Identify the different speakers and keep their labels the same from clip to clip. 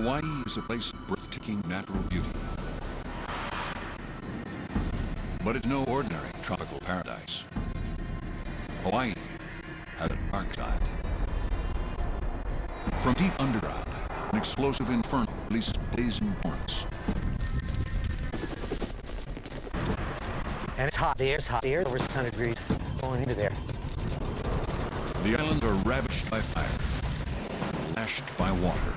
Speaker 1: Hawaii is a place of breathtaking natural beauty. But it's no ordinary tropical paradise. Hawaii has a dark side. From deep underground, an explosive inferno releases blazing torrents.
Speaker 2: And it's hot. The air's hot. The air's over 600 degrees going into there.
Speaker 1: The islands are ravaged by fire, lashed by water.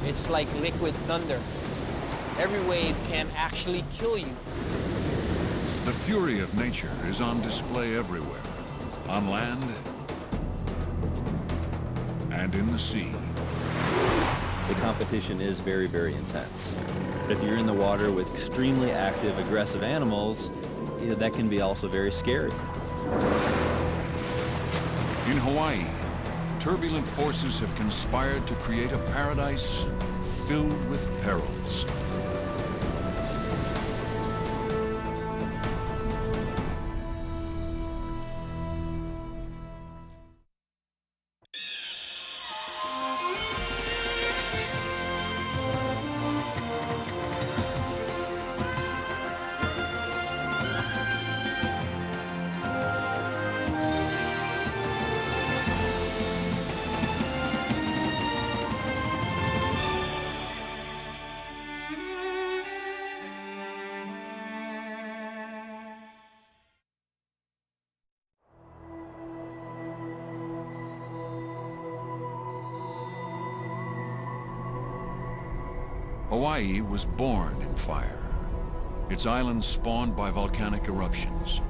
Speaker 3: It's like liquid thunder. Every wave can actually kill you.
Speaker 1: The fury of nature is on display everywhere, on land and in the sea.
Speaker 4: The competition is very, very intense. If you're in the water with extremely active, aggressive animals, that can be also very scary.
Speaker 1: In Hawaii, turbulent forces have conspired to create a paradise filled with perils. Hawaii was born in fire. Its islands spawned by volcanic eruptions.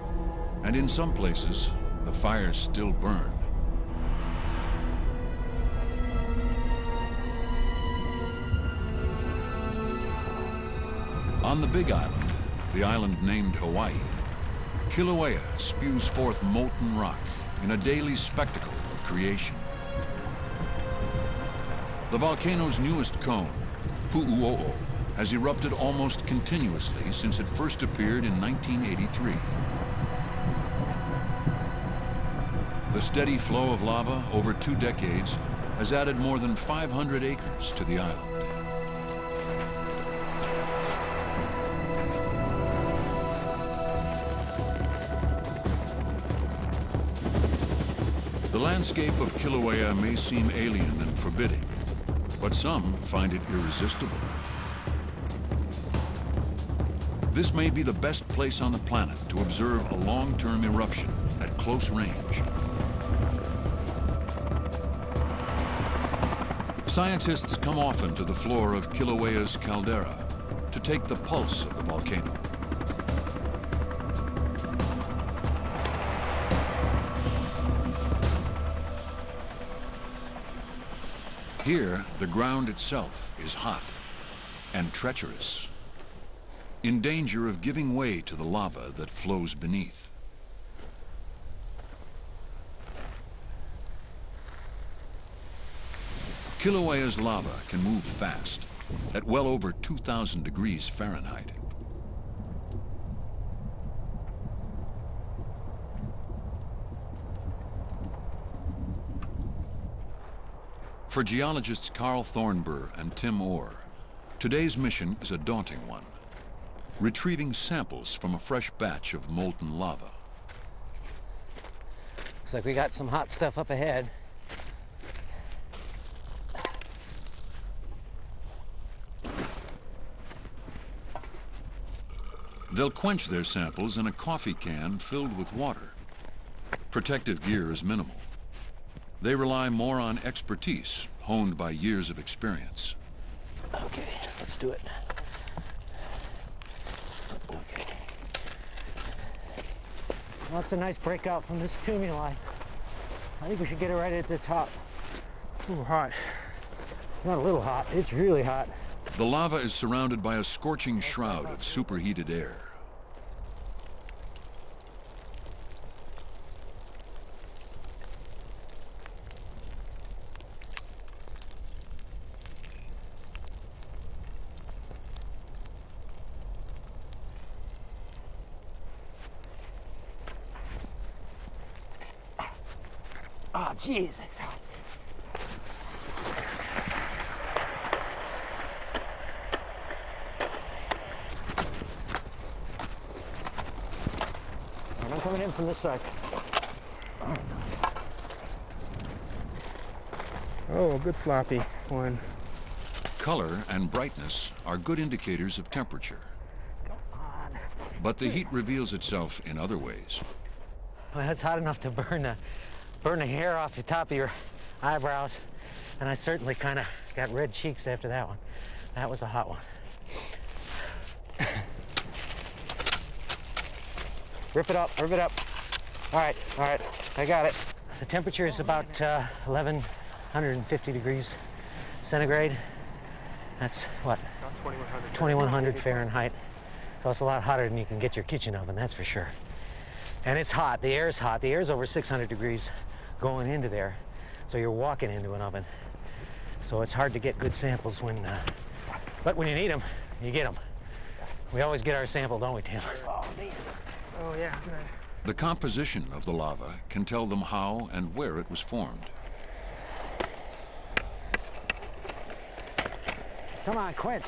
Speaker 1: And in some places, the fires still burn. On the Big Island, the island named Hawaii, Kilauea spews forth molten rock in a daily spectacle of creation. The volcano's newest cone, Pu'uo'o, has erupted almost continuously since it first appeared in 1983. The steady flow of lava over 2 decades has added more than 500 acres to the island. The landscape of Kilauea may seem alien and forbidding, but some find it irresistible. This may be the best place on the planet to observe a long-term eruption at close range. Scientists come often to the floor of Kilauea's caldera to take the pulse of the volcano. Here, the ground itself is hot and treacherous, in danger of giving way to the lava that flows beneath. Kilauea's lava can move fast, at well over 2,000 degrees Fahrenheit. For geologists Carl Thornburg and Tim Orr, today's mission is a daunting one: retrieving samples from a fresh batch of molten lava.
Speaker 2: Looks like we got some hot stuff up ahead.
Speaker 1: They'll quench their samples in a coffee can filled with water. Protective gear is minimal. They rely more on expertise honed by years of experience.
Speaker 2: Okay, let's do it. Okay. Well, that's a nice breakout from this tumuli. I think we should get it right at the top. Ooh, hot. Not a little hot, it's really hot.
Speaker 1: The lava is surrounded by a scorching shroud of superheated air.
Speaker 2: Oh, jeez, that's hot. Coming in from this side.
Speaker 5: Oh, good sloppy one.
Speaker 1: Color and brightness are good indicators of temperature. But the heat reveals itself in other ways.
Speaker 2: Well, it's hot enough to burn the hair off the top of your eyebrows. And I certainly kind of got red cheeks after that one. That was a hot one. Rip it up, rip it up. All right, I got it. The temperature is about 1,150 degrees centigrade. That's what? 2,100 Fahrenheit. So it's a lot hotter than you can get your kitchen oven, that's for sure. And it's hot, the air's hot. The air's over 600 degrees going into there. So you're walking into an oven. So it's hard to get good samples but when you need them, you get them. We always get our sample, don't we, Tim?
Speaker 5: Oh, man. Oh, yeah.
Speaker 1: The composition of the lava can tell them how and where it was formed.
Speaker 2: Come on, Quint.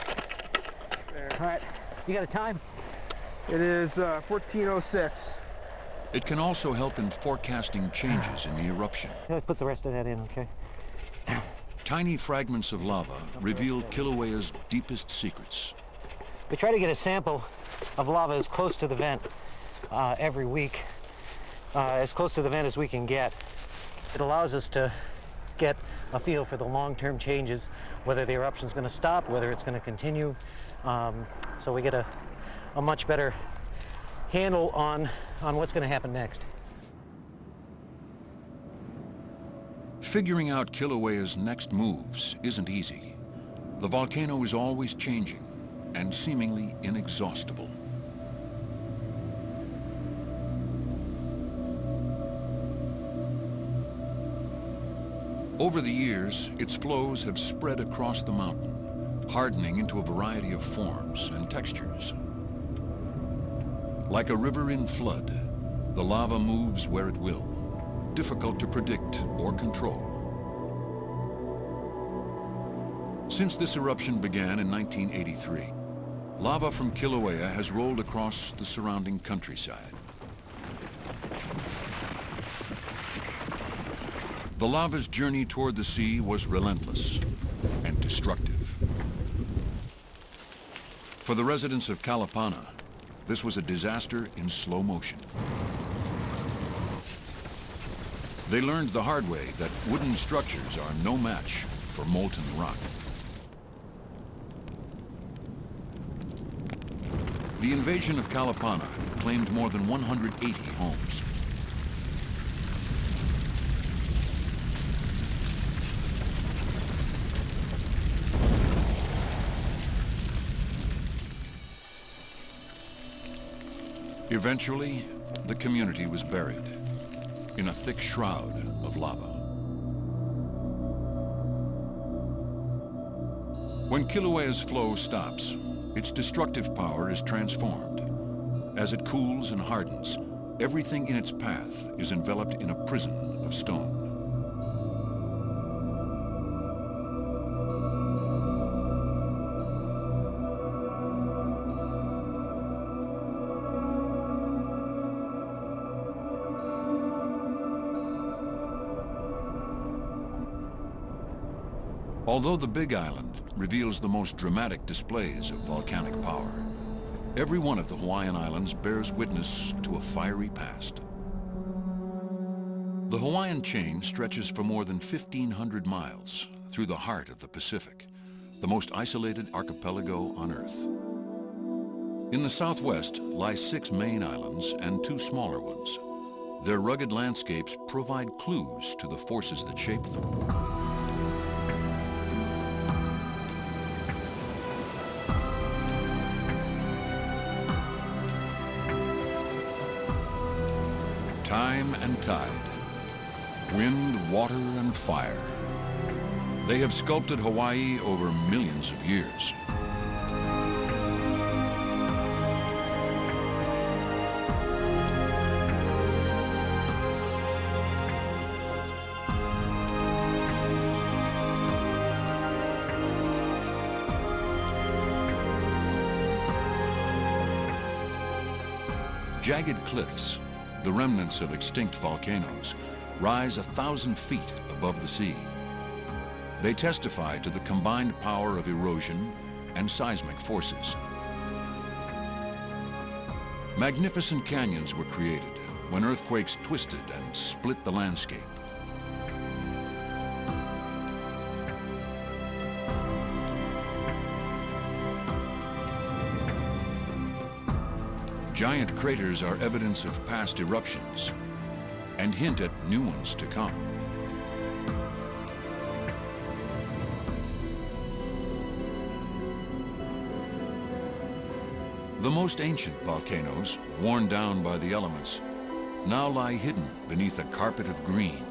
Speaker 5: There.
Speaker 2: All right, you got a time?
Speaker 5: It is 14:06.
Speaker 1: It can also help in forecasting changes in the eruption.
Speaker 2: Yeah, put the rest of that in, okay?
Speaker 1: Tiny fragments of lava reveal Kilauea's deepest secrets.
Speaker 2: We try to get a sample of lava as close to the vent every week, as close to the vent as we can get. It allows us to get a feel for the long-term changes, whether the eruption's going to stop, whether it's going to continue. So we get a much better handle on what's going to happen next.
Speaker 1: Figuring out Kilauea's next moves isn't easy. The volcano is always changing and seemingly inexhaustible. Over the years, its flows have spread across the mountain, hardening into a variety of forms and textures. Like a river in flood, the lava moves where it will, difficult to predict or control. Since this eruption began in 1983, lava from Kilauea has rolled across the surrounding countryside. The lava's journey toward the sea was relentless and destructive. For the residents of Kalapana, this was a disaster in slow motion. They learned the hard way that wooden structures are no match for molten rock. The invasion of Kalapana claimed more than 180 homes. Eventually, the community was buried in a thick shroud of lava. When Kilauea's flow stops, its destructive power is transformed. As it cools and hardens, everything in its path is enveloped in a prison of stone. Although the Big Island reveals the most dramatic displays of volcanic power, every one of the Hawaiian Islands bears witness to a fiery past. The Hawaiian chain stretches for more than 1,500 miles through the heart of the Pacific, the most isolated archipelago on Earth. In the southwest lie 6 main islands and 2 smaller ones. Their rugged landscapes provide clues to the forces that shape them. Time and tide, wind, water, and fire. They have sculpted Hawaii over millions of years. Jagged cliffs, the remnants of extinct volcanoes, rise 1,000 feet above the sea. They testify to the combined power of erosion and seismic forces. Magnificent canyons were created when earthquakes twisted and split the landscape. Giant craters are evidence of past eruptions and hint at new ones to come. The most ancient volcanoes, worn down by the elements, now lie hidden beneath a carpet of green.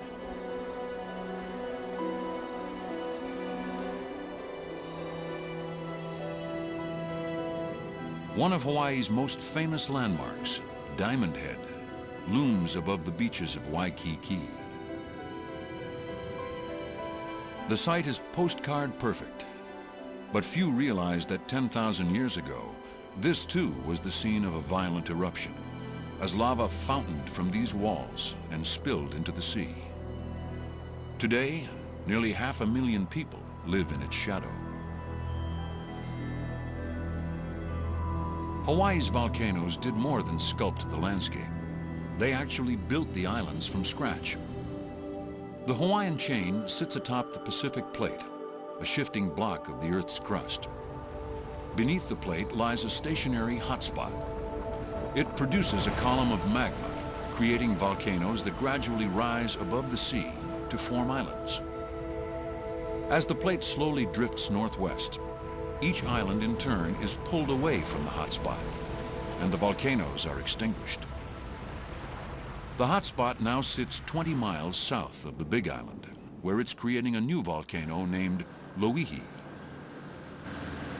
Speaker 1: One of Hawaii's most famous landmarks, Diamond Head, looms above the beaches of Waikiki. The site is postcard perfect, but few realize that 10,000 years ago, this too was the scene of a violent eruption, as lava fountained from these walls and spilled into the sea. Today, nearly 500,000 people live in its shadow. Hawaii's volcanoes did more than sculpt the landscape. They actually built the islands from scratch. The Hawaiian chain sits atop the Pacific Plate, a shifting block of the Earth's crust. Beneath the plate lies a stationary hotspot. It produces a column of magma, creating volcanoes that gradually rise above the sea to form islands. As the plate slowly drifts northwest, each island in turn is pulled away from the hotspot, and the volcanoes are extinguished. The hotspot now sits 20 miles south of the Big Island, where it's creating a new volcano named Loihi.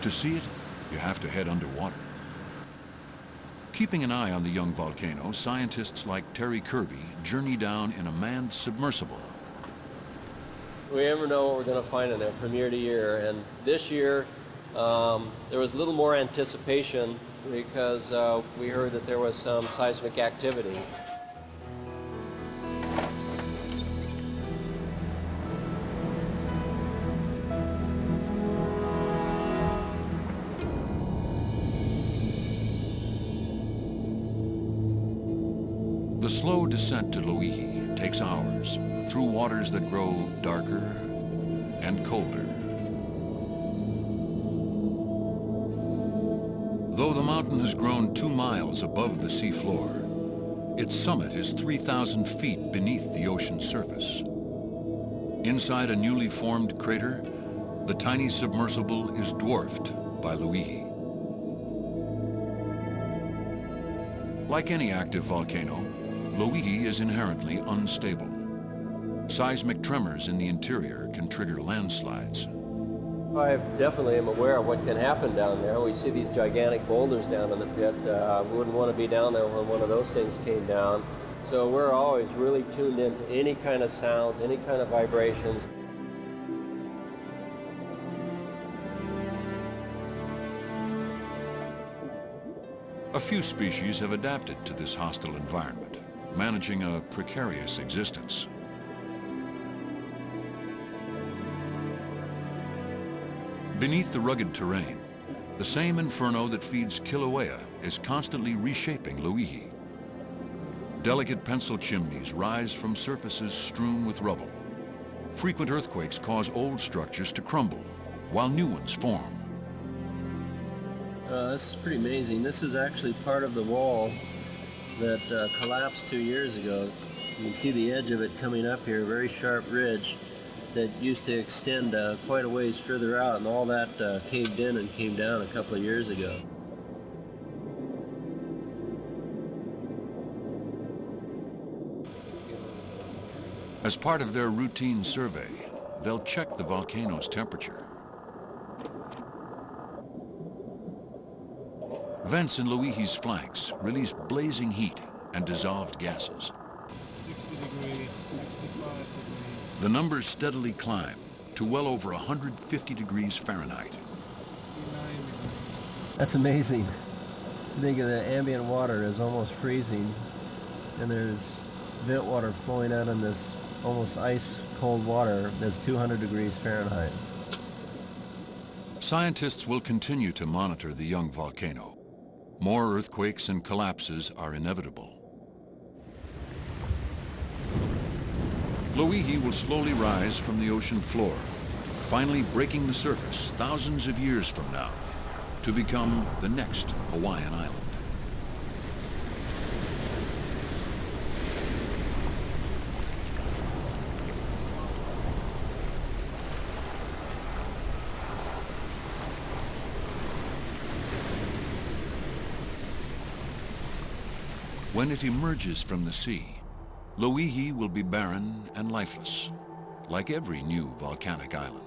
Speaker 1: To see it, you have to head underwater. Keeping an eye on the young volcano, scientists like Terry Kirby journey down in a manned submersible.
Speaker 6: We never know what we're going to find in there from year to year, and this year there was a little more anticipation because we heard that there was some seismic activity.
Speaker 1: The slow descent to Loihi takes hours through waters that grow darker and colder. Though the mountain has grown 2 miles above the seafloor, its summit is 3,000 feet beneath the ocean's surface. Inside a newly formed crater, the tiny submersible is dwarfed by Loihi. Like any active volcano, Loihi is inherently unstable. Seismic tremors in the interior can trigger landslides.
Speaker 6: I definitely am aware of what can happen down there. We see these gigantic boulders down in the pit. We wouldn't want to be down there when one of those things came down. So we're always really tuned into any kind of sounds, any kind of vibrations.
Speaker 1: A few species have adapted to this hostile environment, managing a precarious existence. Beneath the rugged terrain, the same inferno that feeds Kilauea is constantly reshaping Loihi. Delicate pencil chimneys rise from surfaces strewn with rubble. Frequent earthquakes cause old structures to crumble, while new ones form.
Speaker 6: This is pretty amazing. This is actually part of the wall that collapsed 2 years ago. You can see the edge of it coming up here, a very sharp ridge that used to extend quite a ways further out, and all that caved in and came down a couple of years ago.
Speaker 1: As part of their routine survey, they'll check the volcano's temperature. Vents in Loihi's flanks release blazing heat and dissolved gases.
Speaker 7: 60 degrees, 65 degrees.
Speaker 1: The numbers steadily climb to well over 150 degrees Fahrenheit.
Speaker 7: 69 degrees.
Speaker 6: That's amazing. Think of the ambient water as almost freezing. and there's vent water flowing out in this almost ice cold water that's 200 degrees Fahrenheit.
Speaker 1: Scientists will continue to monitor the young volcano. More earthquakes and collapses are inevitable. Loihi will slowly rise from the ocean floor, finally breaking the surface thousands of years from now to become the next Hawaiian island. When it emerges from the sea, Loihi will be barren and lifeless, like every new volcanic island.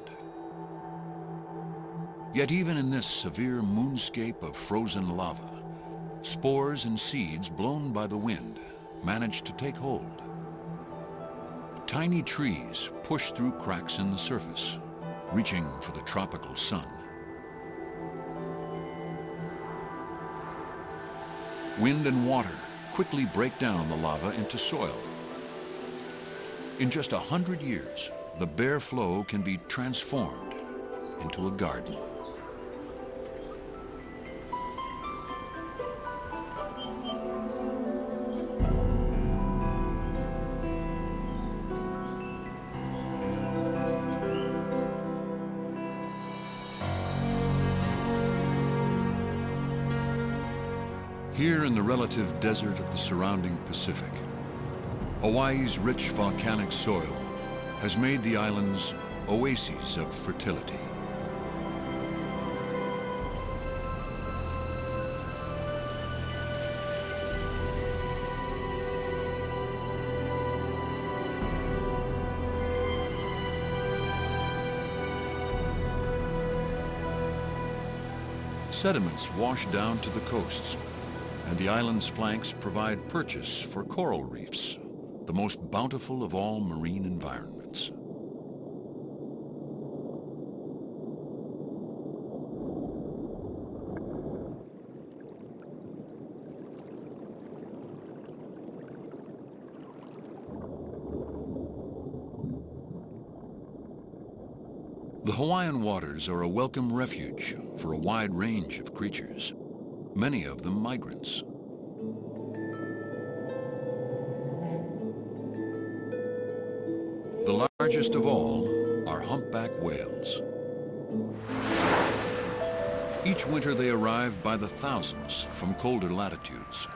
Speaker 1: Yet even in this severe moonscape of frozen lava, spores and seeds blown by the wind manage to take hold. Tiny trees push through cracks in the surface, reaching for the tropical sun. Wind and water quickly break down the lava into soil. In just 100 years, the bare flow can be transformed into a garden. Here in the relative desert of the surrounding Pacific, Hawaii's rich volcanic soil has made the islands oases of fertility. Sediments wash down to the coasts, and the island's flanks provide purchase for coral reefs, the most bountiful of all marine environments. The Hawaiian waters are a welcome refuge for a wide range of creatures, many of them migrants. The largest of all are humpback whales. Each winter they arrive by the thousands from colder latitudes.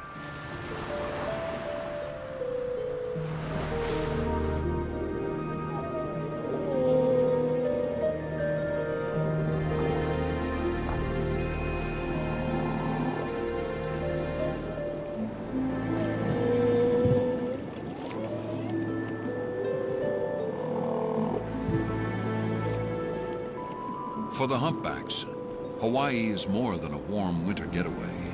Speaker 1: For the humpbacks, Hawaii is more than a warm winter getaway.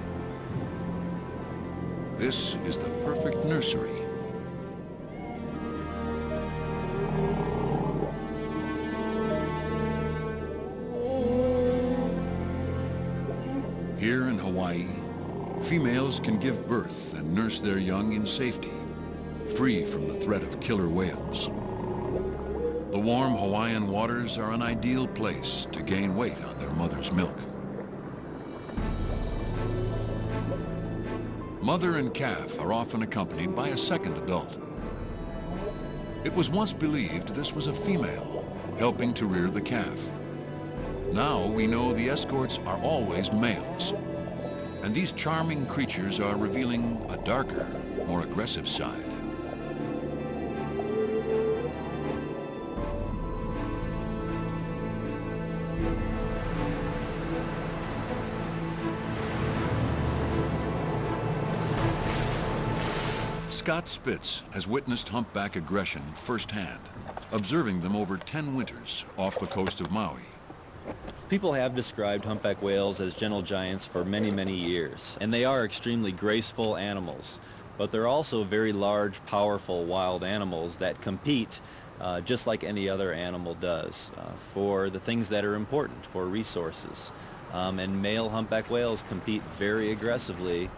Speaker 1: This is the perfect nursery. Here in Hawaii, females can give birth and nurse their young in safety, free from the threat of killer whales. The warm Hawaiian waters are an ideal place to gain weight on their mother's milk. Mother and calf are often accompanied by a second adult. It was once believed this was a female helping to rear the calf. Now we know the escorts are always males, and these charming creatures are revealing a darker, more aggressive side. Scott Spitz has witnessed humpback aggression firsthand, observing them over 10 winters off the coast of Maui.
Speaker 4: People have described humpback whales as gentle giants for many, many years, and they are extremely graceful animals. But they're also very large, powerful wild animals that compete just like any other animal does for the things that are important, for resources. And male humpback whales compete very aggressively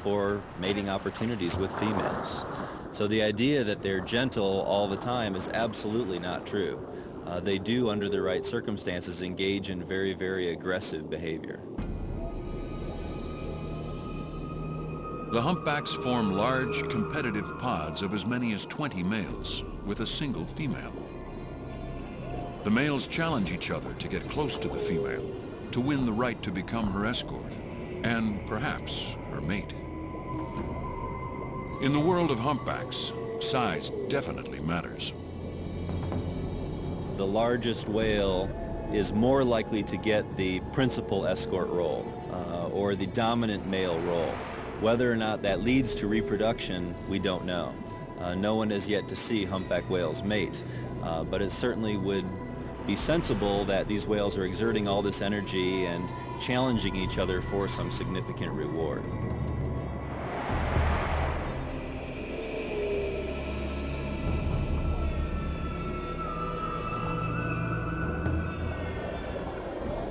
Speaker 4: for mating opportunities with females. So the idea that they're gentle all the time is absolutely not true. They do, under the right circumstances, engage in very, very aggressive behavior.
Speaker 1: The humpbacks form large, competitive pods of as many as 20 males with a single female. The males challenge each other to get close to the female, to win the right to become her escort, and perhaps her mate. In the world of humpbacks, size definitely matters.
Speaker 4: The largest whale is more likely to get the principal escort role or the dominant male role. Whether or not that leads to reproduction, we don't know. No one has yet to see humpback whales mate, but it certainly would be sensible that these whales are exerting all this energy and challenging each other for some significant reward.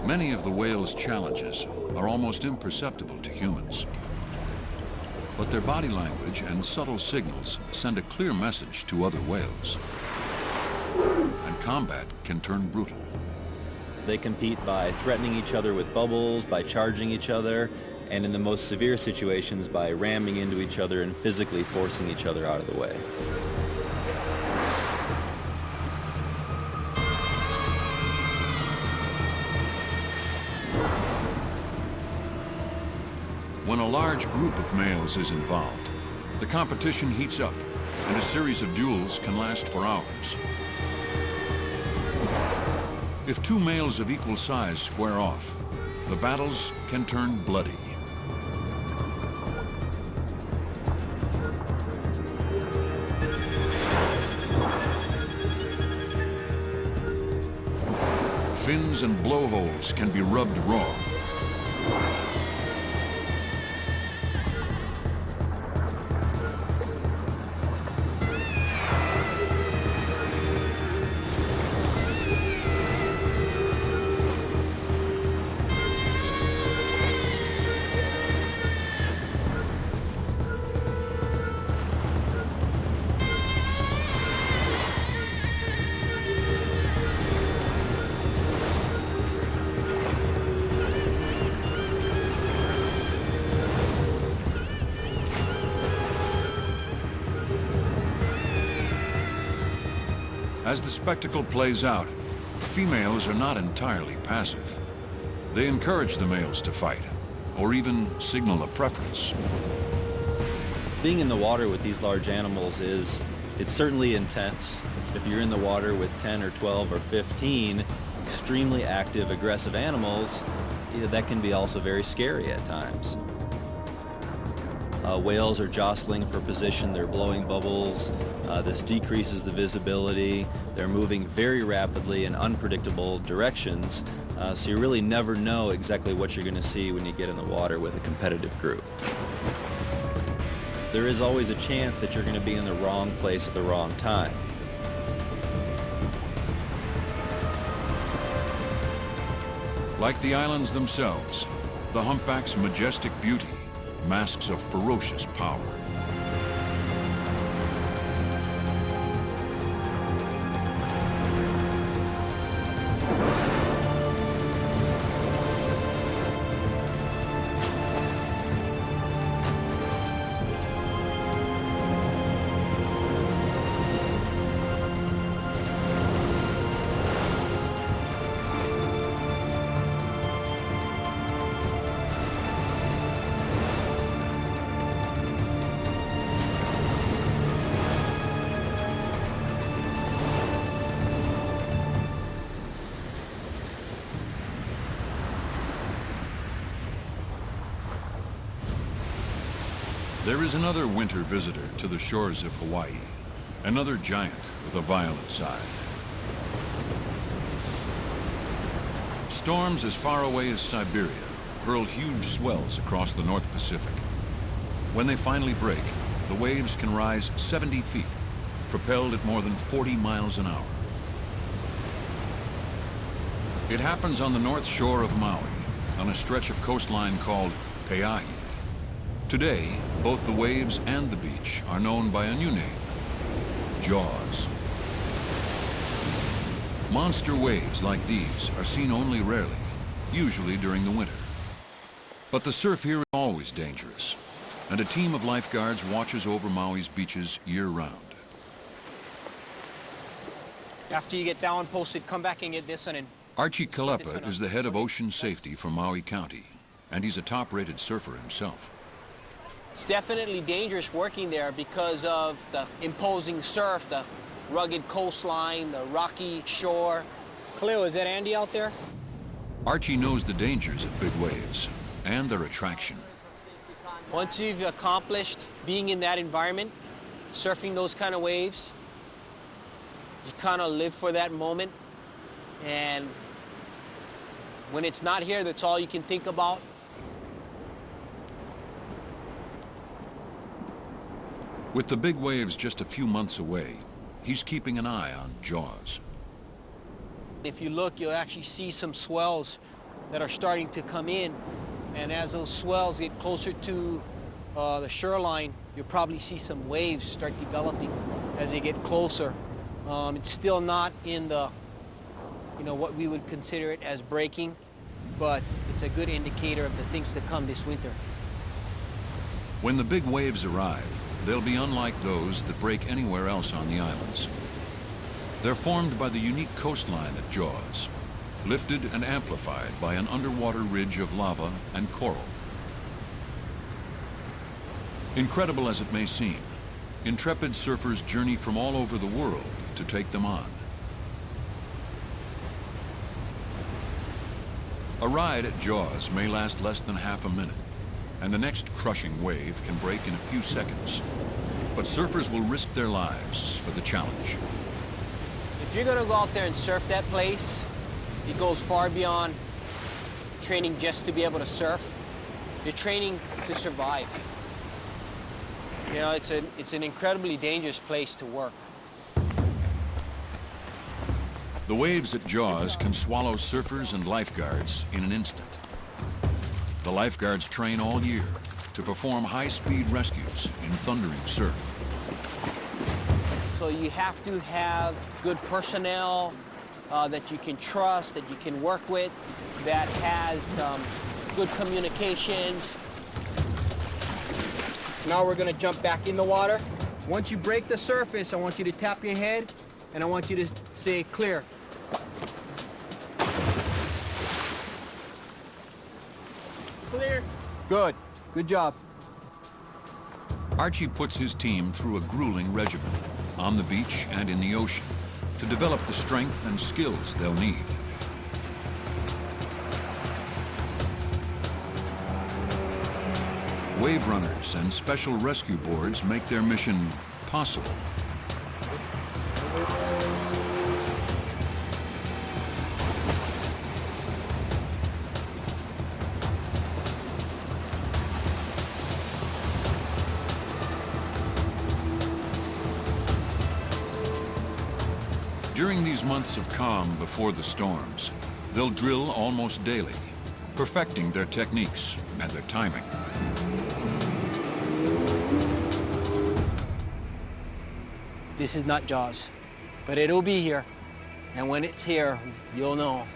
Speaker 1: Many of the whale's challenges are almost imperceptible to humans. But their body language and subtle signals send a clear message to other whales. And combat can turn brutal.
Speaker 4: They compete by threatening each other with bubbles, by charging each other, and in the most severe situations by ramming into each other and physically forcing each other out of the way.
Speaker 1: When a large group of males is involved, the competition heats up, and a series of duels can last for hours. If two males of equal size square off, the battles can turn bloody. Fins and blowholes can be rubbed raw. As the spectacle plays out, females are not entirely passive. They encourage the males to fight, or even signal a preference.
Speaker 4: Being in the water with these large animals it's certainly intense. If you're in the water with 10 or 12 or 15 extremely active, aggressive animals, that can be also very scary at times. Whales are jostling for position, they're blowing bubbles, this decreases the visibility, they're moving very rapidly in unpredictable directions, so you really never know exactly what you're going to see when you get in the water with a competitive group. There is always a chance that you're going to be in the wrong place at the wrong time.
Speaker 1: Like the islands themselves, the humpback's majestic beauty masks a ferocious power. There is another winter visitor to the shores of Hawaii, another giant with a violent side. Storms as far away as Siberia hurl huge swells across the North Pacific. When they finally break, the waves can rise 70 feet, propelled at more than 40 miles an hour. It happens on the north shore of Maui, on a stretch of coastline called Pe'ahi. Today, both the waves and the beach are known by a new name, Jaws. Monster waves like these are seen only rarely, usually during the winter. But the surf here is always dangerous, and a team of lifeguards watches over Maui's beaches year-round.
Speaker 3: After you get that one posted, come back and get this one in.
Speaker 1: Archie Kalepa is the head of ocean safety for Maui County, and he's a top-rated surfer himself.
Speaker 3: It's definitely dangerous working there because of the imposing surf, the rugged coastline, the rocky shore. Cleo, is that Andy out there?
Speaker 1: Archie knows the dangers of big waves and their attraction.
Speaker 3: Once you've accomplished being in that environment, surfing those kind of waves, you kind of live for that moment. And when it's not here, that's all you can think about.
Speaker 1: With the big waves just a few months away, he's keeping an eye on Jaws.
Speaker 3: If you look, you'll actually see some swells that are starting to come in. And as those swells get closer to the shoreline, you'll probably see some waves start developing as they get closer. It's still not in the, what we would consider it as breaking, but it's a good indicator of the things to come this winter.
Speaker 1: When the big waves arrive, they'll be unlike those that break anywhere else on the islands. They're formed by the unique coastline at Jaws, lifted and amplified by an underwater ridge of lava and coral. Incredible as it may seem, intrepid surfers journey from all over the world to take them on. A ride at Jaws may last less than half a minute, and the next crushing wave can break in a few seconds. But surfers will risk their lives for the challenge.
Speaker 3: If you're gonna go out there and surf that place, it goes far beyond training just to be able to surf. You're training to survive. It's an incredibly dangerous place to work.
Speaker 1: The waves at Jaws can swallow surfers and lifeguards in an instant. The lifeguards train all year to perform high-speed rescues in thundering surf.
Speaker 3: So you have to have good personnel that you can trust, that you can work with, that has good communications. Now we're gonna jump back in the water. Once you break the surface, I want you to tap your head, and I want you to say clear. Clear. Good. Good job.
Speaker 1: Archie puts his team through a grueling regimen, on the beach and in the ocean, to develop the strength and skills they'll need. Wave runners and special rescue boards make their mission possible. During these months of calm before the storms, they'll drill almost daily, perfecting their techniques and their timing.
Speaker 3: This is not Jaws, but it'll be here. And when it's here, you'll know.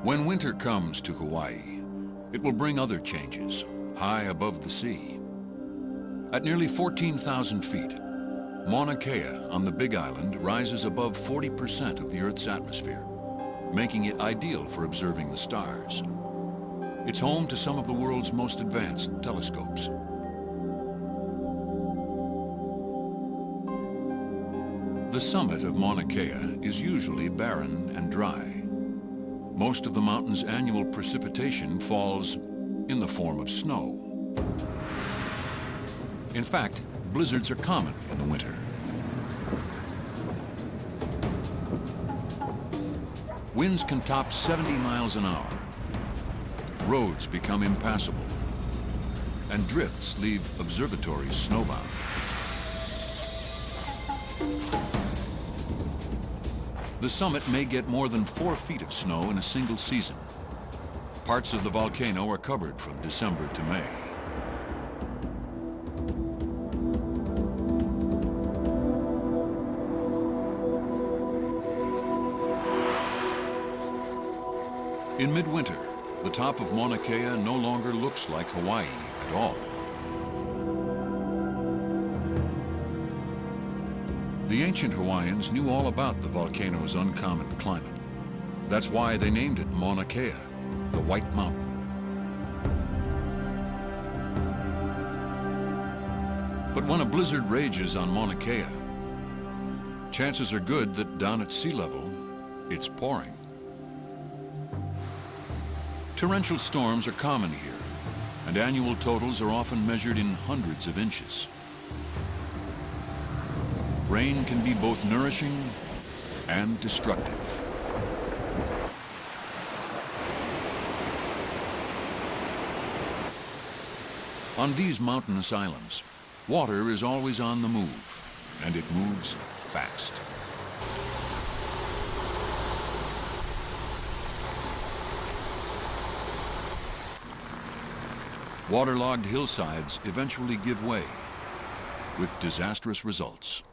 Speaker 1: When winter comes to Hawaii, it will bring other changes, high above the sea. At nearly 14,000 feet, Mauna Kea on the Big Island rises above 40% of the Earth's atmosphere, making it ideal for observing the stars. It's home to some of the world's most advanced telescopes. The summit of Mauna Kea is usually barren and dry. Most of the mountain's annual precipitation falls in the form of snow. In fact, blizzards are common in the winter. Winds can top 70 miles an hour. Roads become impassable, and drifts leave observatories snowbound. The summit may get more than 4 feet of snow in a single season. Parts of the volcano are covered from December to May. In midwinter, the top of Mauna Kea no longer looks like Hawaii at all. The ancient Hawaiians knew all about the volcano's uncommon climate. That's why they named it Mauna Kea, the White Mountain. But when a blizzard rages on Mauna Kea, chances are good that down at sea level, it's pouring. Torrential storms are common here, and annual totals are often measured in hundreds of inches. Rain can be both nourishing and destructive. On these mountainous islands, water is always on the move, and it moves fast. Waterlogged hillsides eventually give way, with disastrous results.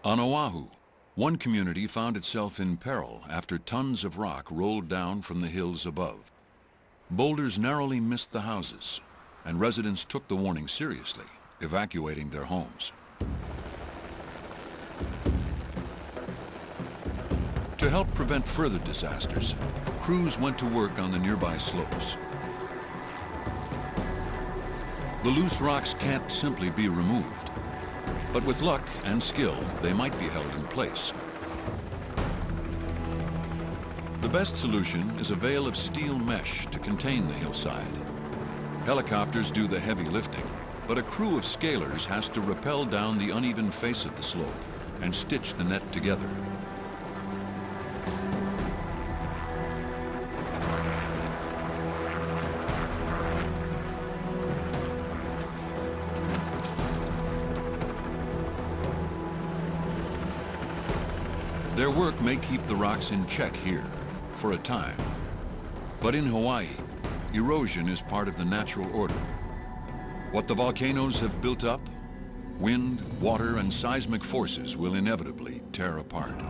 Speaker 1: On Oahu, one community found itself in peril after tons of rock rolled down from the hills above. Boulders narrowly missed the houses, and residents took the warning seriously, evacuating their homes. To help prevent further disasters, crews went to work on the nearby slopes. The loose rocks can't simply be removed, but with luck and skill, they might be held in place. The best solution is a veil of steel mesh to contain the hillside. Helicopters do the heavy lifting, but a crew of scalers has to rappel down the uneven face of the slope and stitch the net together. Their work may keep the rocks in check here, for a time. But in Hawaii, erosion is part of the natural order. What the volcanoes have built up, wind, water, and seismic forces will inevitably tear apart.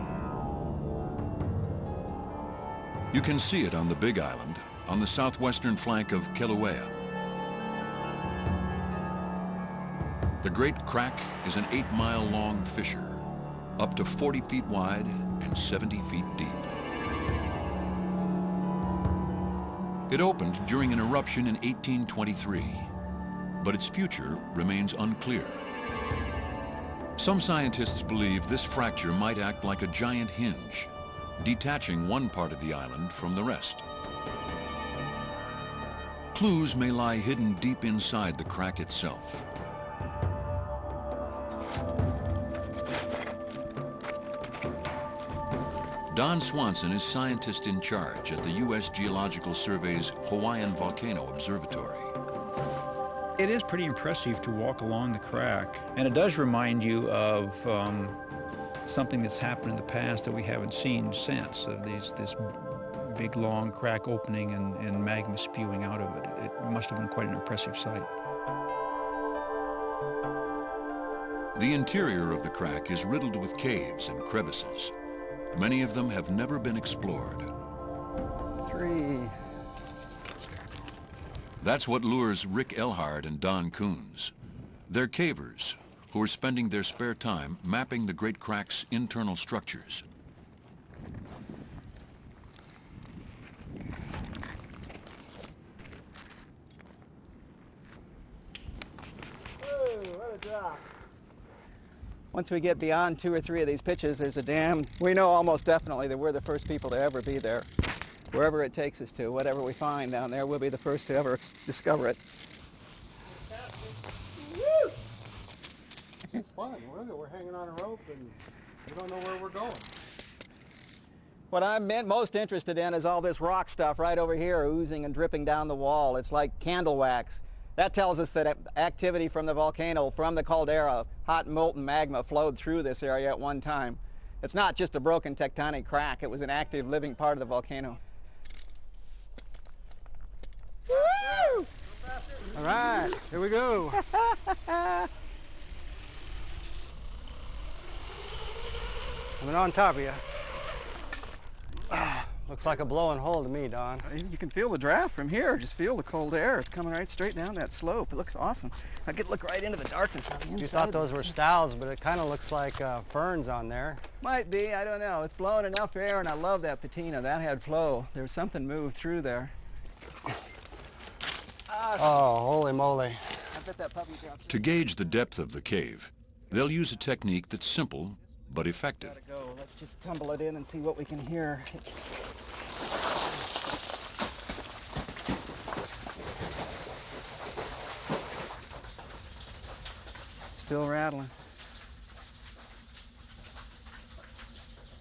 Speaker 1: You can see it on the Big Island, on the southwestern flank of Kilauea. The Great Crack is an 8-mile-long fissure, up to 40 feet wide and 70 feet deep. It opened during an eruption in 1823, but its future remains unclear. Some scientists believe this fracture might act like a giant hinge, detaching one part of the island from the rest. Clues may lie hidden deep inside the crack itself. Don Swanson is scientist in charge at the U.S. Geological Survey's Hawaiian Volcano Observatory.
Speaker 8: It is pretty impressive to walk along the crack, and it does remind you of something that's happened in the past that we haven't seen since, of this big long crack opening and magma spewing out of it. It must have been quite an impressive sight.
Speaker 1: The interior of the crack is riddled with caves and crevices. Many of them have never been explored.
Speaker 5: 3.
Speaker 1: That's what lures Rick Elhard and Don Coons. They're cavers who are spending their spare time mapping the Great Crack's internal structures.
Speaker 9: Once we get beyond 2 or 3 of these pitches, there's a dam. We know almost definitely that we're the first people to ever be there. Wherever it takes us to, whatever we find down there, we'll be the first to ever discover it.
Speaker 10: It's fun. We're hanging on a rope and we don't know where we're going.
Speaker 9: What I'm most interested in is all this rock stuff right over here oozing and dripping down the wall. It's like candle wax. That tells us that activity from the volcano, from the caldera, hot molten magma flowed through this area at one time. It's not just a broken tectonic crack. It was an active living part of the volcano. Woo!
Speaker 5: All right, here we go. Coming on top of you. Looks like a blowing hole to me, Don.
Speaker 9: You can feel the draft from here. Just feel the cold air. It's coming right straight down that slope. It looks awesome. I could look right into the darkness on the inside.
Speaker 5: You thought those were stouls, but it kind of looks like ferns on there.
Speaker 9: Might be. I don't know. It's blowing enough air, and I love that patina. That had flow. There was something moved through there.
Speaker 5: Oh, holy moly.
Speaker 9: I bet that puppy dropped.
Speaker 1: To gauge the depth of the cave, they'll use a technique that's simple but effective.
Speaker 9: Gotta go. Let's just tumble it in and see what we can hear. Still rattling.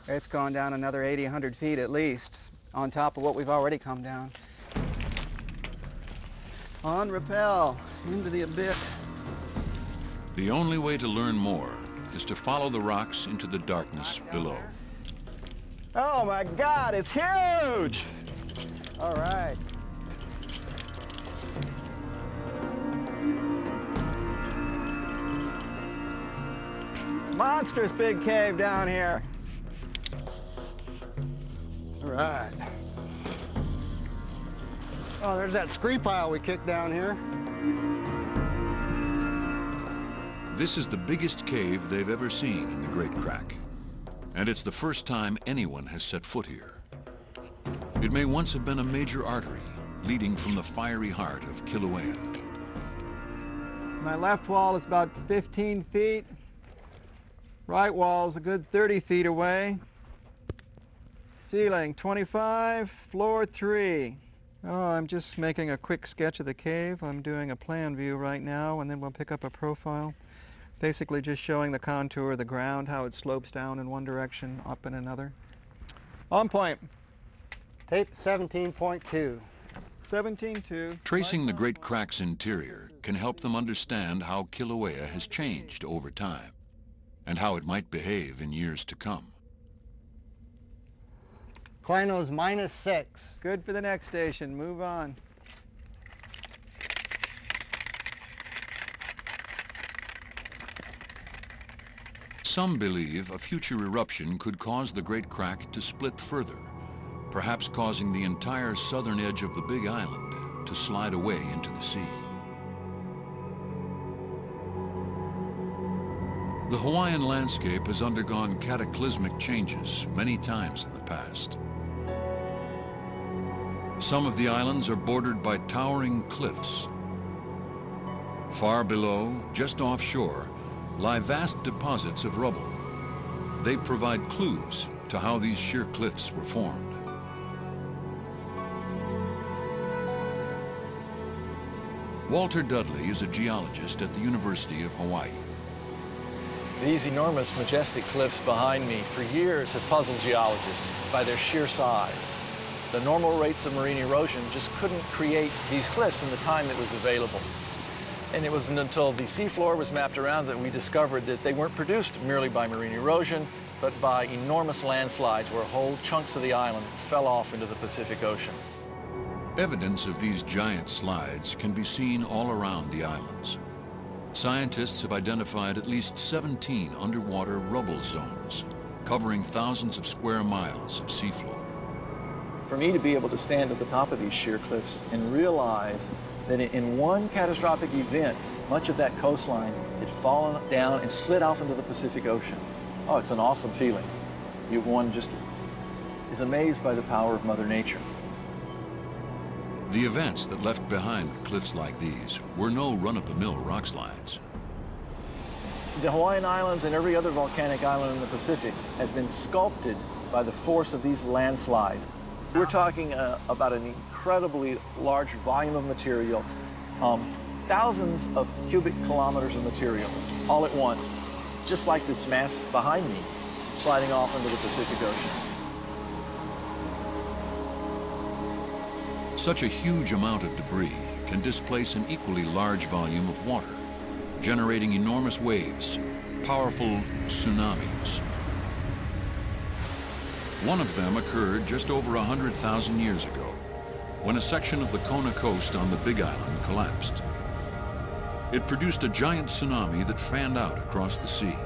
Speaker 9: It's gone down another 80, 100 feet at least, on top of what we've already come down. On rappel, into the abyss.
Speaker 1: The only way to learn more is to follow the rocks into the darkness below.
Speaker 9: Oh my God, it's huge!
Speaker 5: All right.
Speaker 9: Monstrous big cave down here.
Speaker 5: All right. Oh, there's that scree pile we kicked down here.
Speaker 1: This is the biggest cave they've ever seen in the Great Crack, and it's the first time anyone has set foot here. It may once have been a major artery leading from the fiery heart of Kilauea.
Speaker 9: My left wall is about 15 feet. Right wall is a good 30 feet away. Ceiling 25, floor 3. Oh, I'm just making a quick sketch of the cave. I'm doing a plan view right now, and then we'll pick up a profile. Basically just showing the contour of the ground, how it slopes down in one direction, up in another. On point.
Speaker 5: Tape 17.2.
Speaker 9: 17.2.
Speaker 1: Tracing the Great Crack's interior can help them understand how Kilauea has changed over time and how it might behave in years to come.
Speaker 5: Clino's -6.
Speaker 9: Good for the next station. Move on.
Speaker 1: Some believe a future eruption could cause the Great Crack to split further, perhaps causing the entire southern edge of the Big Island to slide away into the sea. The Hawaiian landscape has undergone cataclysmic changes many times in the past. Some of the islands are bordered by towering cliffs. Far below, just offshore, lie vast deposits of rubble. They provide clues to how these sheer cliffs were formed. Walter Dudley is a geologist at the University of Hawaii.
Speaker 10: These enormous, majestic cliffs behind me for years have puzzled geologists by their sheer size. The normal rates of marine erosion just couldn't create these cliffs in the time that was available. And it wasn't until the seafloor was mapped around that we discovered that they weren't produced merely by marine erosion, but by enormous landslides where whole chunks of the island fell off into the Pacific Ocean.
Speaker 1: Evidence of these giant slides can be seen all around the islands. Scientists have identified at least 17 underwater rubble zones, covering thousands of square miles of seafloor.
Speaker 10: For me to be able to stand at the top of these sheer cliffs and realize that in one catastrophic event, much of that coastline had fallen down and slid off into the Pacific Ocean. Oh, it's an awesome feeling. One just is amazed by the power of Mother Nature.
Speaker 1: The events that left behind cliffs like these were no run-of-the-mill rock slides.
Speaker 10: The Hawaiian Islands and every other volcanic island in the Pacific has been sculpted by the force of these landslides. We're talking about an incredibly large volume of material, thousands of cubic kilometers of material all at once, just like this mass behind me, sliding off into the Pacific Ocean.
Speaker 1: Such a huge amount of debris can displace an equally large volume of water, generating enormous waves, powerful tsunamis. One of them occurred just over 100,000 years ago, when a section of the Kona coast on the Big Island collapsed. It produced a giant tsunami that fanned out across the sea.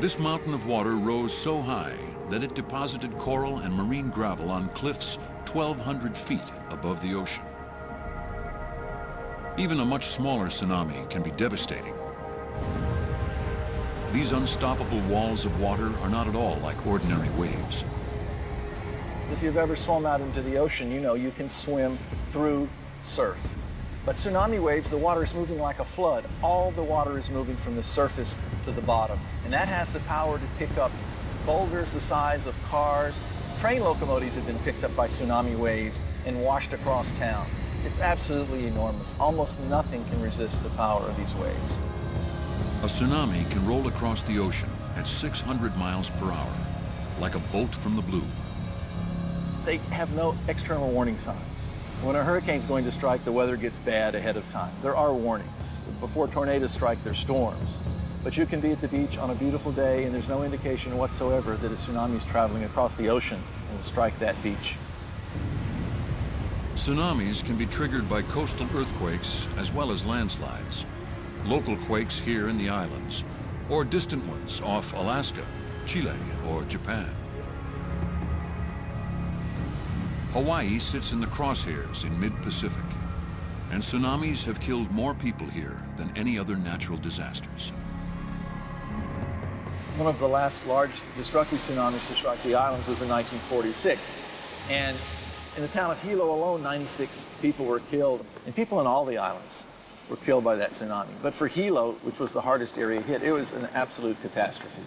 Speaker 1: This mountain of water rose so high that it deposited coral and marine gravel on cliffs 1,200 feet above the ocean. Even a much smaller tsunami can be devastating. These unstoppable walls of water are not at all like ordinary waves.
Speaker 10: If you've ever swum out into the ocean, you know you can swim through surf. But tsunami waves, the water is moving like a flood. All the water is moving from the surface to the bottom. And that has the power to pick up boulders the size of cars. Train locomotives have been picked up by tsunami waves and washed across towns. It's absolutely enormous. Almost nothing can resist the power of these waves.
Speaker 1: A tsunami can roll across the ocean at 600 miles per hour, like a bolt from the blue.
Speaker 10: They have no external warning signs. When a hurricane's going to strike, the weather gets bad ahead of time. There are warnings. Before tornadoes strike, there's storms. But you can be at the beach on a beautiful day and there's no indication whatsoever that a tsunami is traveling across the ocean and will strike that beach.
Speaker 1: Tsunamis can be triggered by coastal earthquakes as well as landslides, local quakes here in the islands, or distant ones off Alaska, Chile, or Japan. Hawaii sits in the crosshairs in mid-Pacific, and tsunamis have killed more people here than any other natural disasters.
Speaker 10: One of the last large destructive tsunamis to strike the islands was in 1946. And in the town of Hilo alone, 96 people were killed, and people on all the islands were killed by that tsunami. But for Hilo, which was the hardest area hit, it was an absolute catastrophe.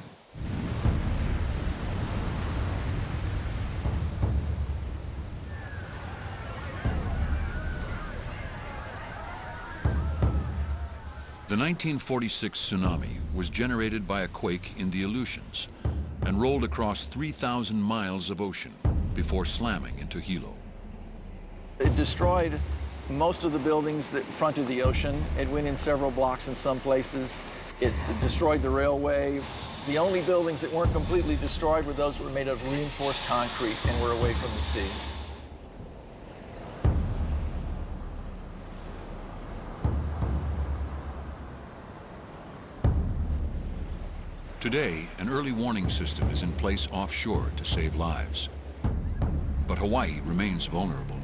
Speaker 1: The 1946 tsunami was generated by a quake in the Aleutians and rolled across 3,000 miles of ocean before slamming into Hilo.
Speaker 10: It destroyed most of the buildings that fronted the ocean. It went in several blocks in some places. It destroyed the railway. The only buildings that weren't completely destroyed were those that were made of reinforced concrete and were away from the sea.
Speaker 1: Today, an early warning system is in place offshore to save lives. But Hawaii remains vulnerable.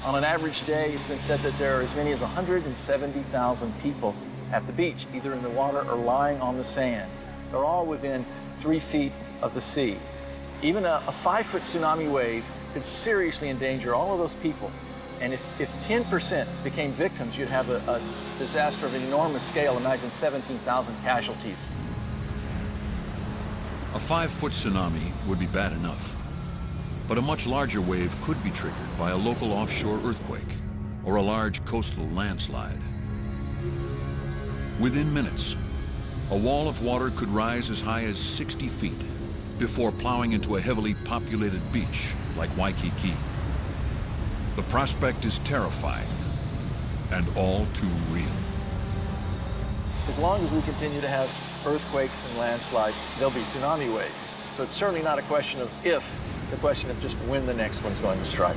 Speaker 10: On an average day, it's been said that there are as many as 170,000 people at the beach, either in the water or lying on the sand. They're all within 3 feet of the sea. Even a 5-foot tsunami wave could seriously endanger all of those people. And if 10% became victims, you'd have a disaster of enormous scale. Imagine 17,000 casualties.
Speaker 1: A 5-foot tsunami would be bad enough. But a much larger wave could be triggered by a local offshore earthquake or a large coastal landslide. Within minutes, a wall of water could rise as high as 60 feet before plowing into a heavily populated beach like Waikiki. The prospect is terrifying and all too real.
Speaker 10: As long as we continue to have earthquakes and landslides, there'll be tsunami waves. So it's certainly not a question of if, it's a question of just when the next one's going to strike.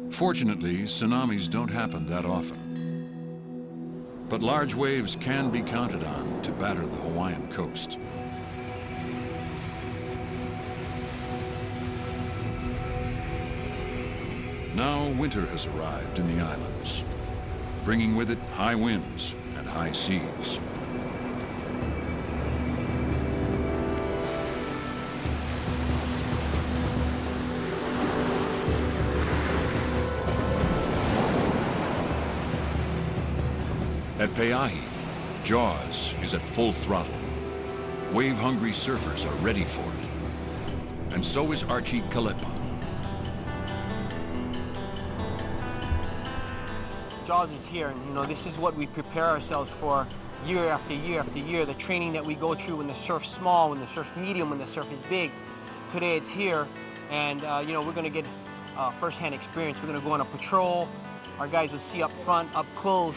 Speaker 1: Fortunately, tsunamis don't happen that often. But large waves can be counted on to batter the Hawaiian coast. Now winter has arrived in the islands, bringing with it high winds and high seas. At Pe'ahi, Jaws is at full throttle. Wave-hungry surfers are ready for it. And so is Archie Kalepa.
Speaker 3: Jaws is here, and this is what we prepare ourselves for year after year after year, the training that we go through when the surf's small, when the surf's medium, when the surf is big. Today it's here, and you know, we're going to get first-hand experience. We're going to go on a patrol. Our guys will see up front, up close,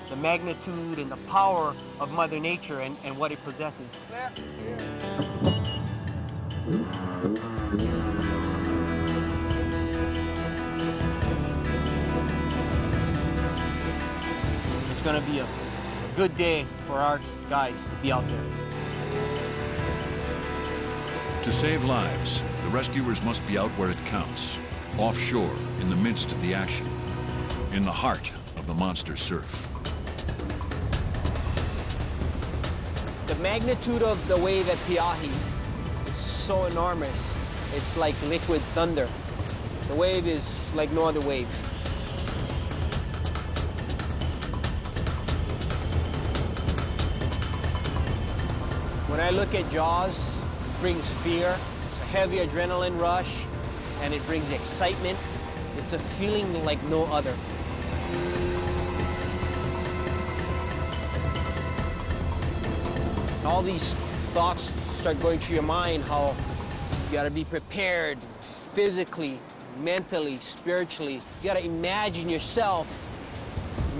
Speaker 3: the magnitude and the power of Mother Nature and what it possesses. It's going to be a good day for our guys to be out there.
Speaker 1: To save lives, the rescuers must be out where it counts, offshore, in the midst of the action, in the heart of the monster surf.
Speaker 3: The magnitude of the wave at Pe'ahi is so enormous, it's like liquid thunder. The wave is like no other wave. When I look at Jaws, it brings fear, it's a heavy adrenaline rush, and it brings excitement. It's a feeling like no other. All these thoughts start going through your mind, how you gotta be prepared physically, mentally, spiritually. You gotta imagine yourself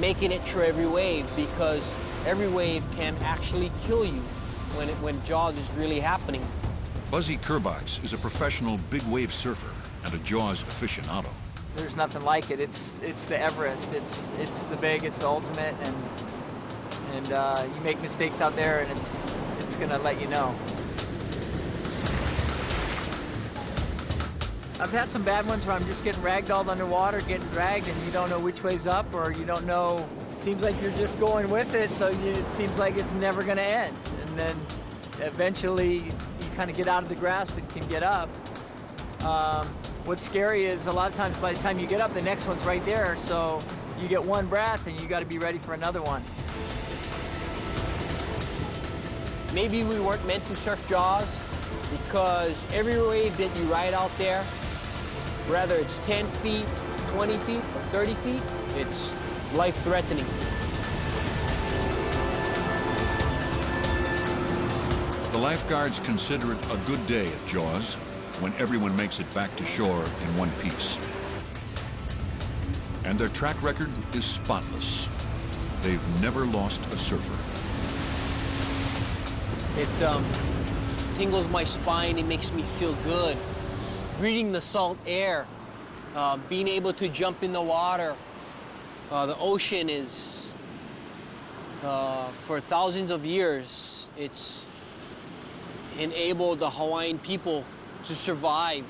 Speaker 3: making it through every wave, because every wave can actually kill you when Jaws is really happening.
Speaker 1: Buzzy Kerbox is a professional big wave surfer and a Jaws aficionado.
Speaker 11: There's nothing like it. It's the Everest. It's the big. It's the ultimate. And you make mistakes out there, and it's gonna let you know. I've had some bad ones where I'm just getting ragdolled underwater, getting dragged, and you don't know which way's up, or you don't know. It seems like you're just going with it, so it seems like it's never gonna end. And then eventually you kind of get out of the grasp and can get up. What's scary is a lot of times by the time you get up, the next one's right there, so you get one breath and you got to be ready for another one.
Speaker 3: Maybe we weren't meant to surf Jaws, because every wave that you ride out there, whether it's 10 feet, 20 feet, or 30 feet, it's life-threatening.
Speaker 1: The lifeguards consider it a good day at Jaws when everyone makes it back to shore in one piece. And their track record is spotless. They've never lost a surfer.
Speaker 3: It tingles my spine, it makes me feel good. Breathing the salt air, being able to jump in the water. The ocean is, for thousands of years, it's enabled the Hawaiian people to survive.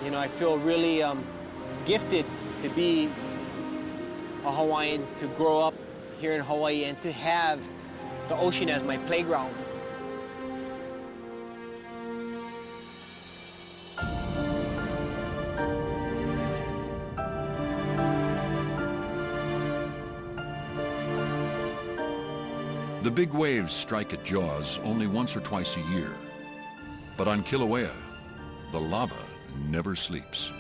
Speaker 3: You know, I feel really gifted to be a Hawaiian, to grow up here in Hawaii and to have the ocean as my playground.
Speaker 1: The big waves strike at Jaws only once or twice a year. But on Kilauea, the lava never sleeps.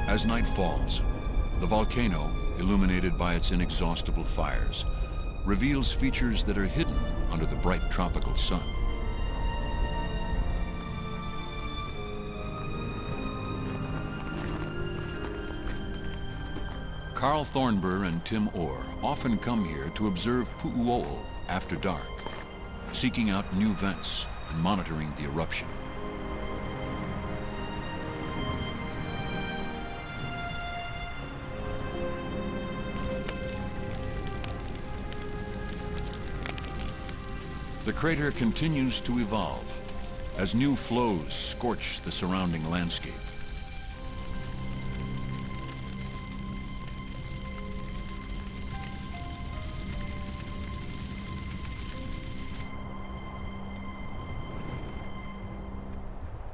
Speaker 1: As night falls, the volcano, illuminated by its inexhaustible fires, reveals features that are hidden under the bright tropical sun. Carl Thornburg and Tim Orr often come here to observe Pu'u'o'o after dark, seeking out new vents and monitoring the eruption. The crater continues to evolve as new flows scorch the surrounding landscape.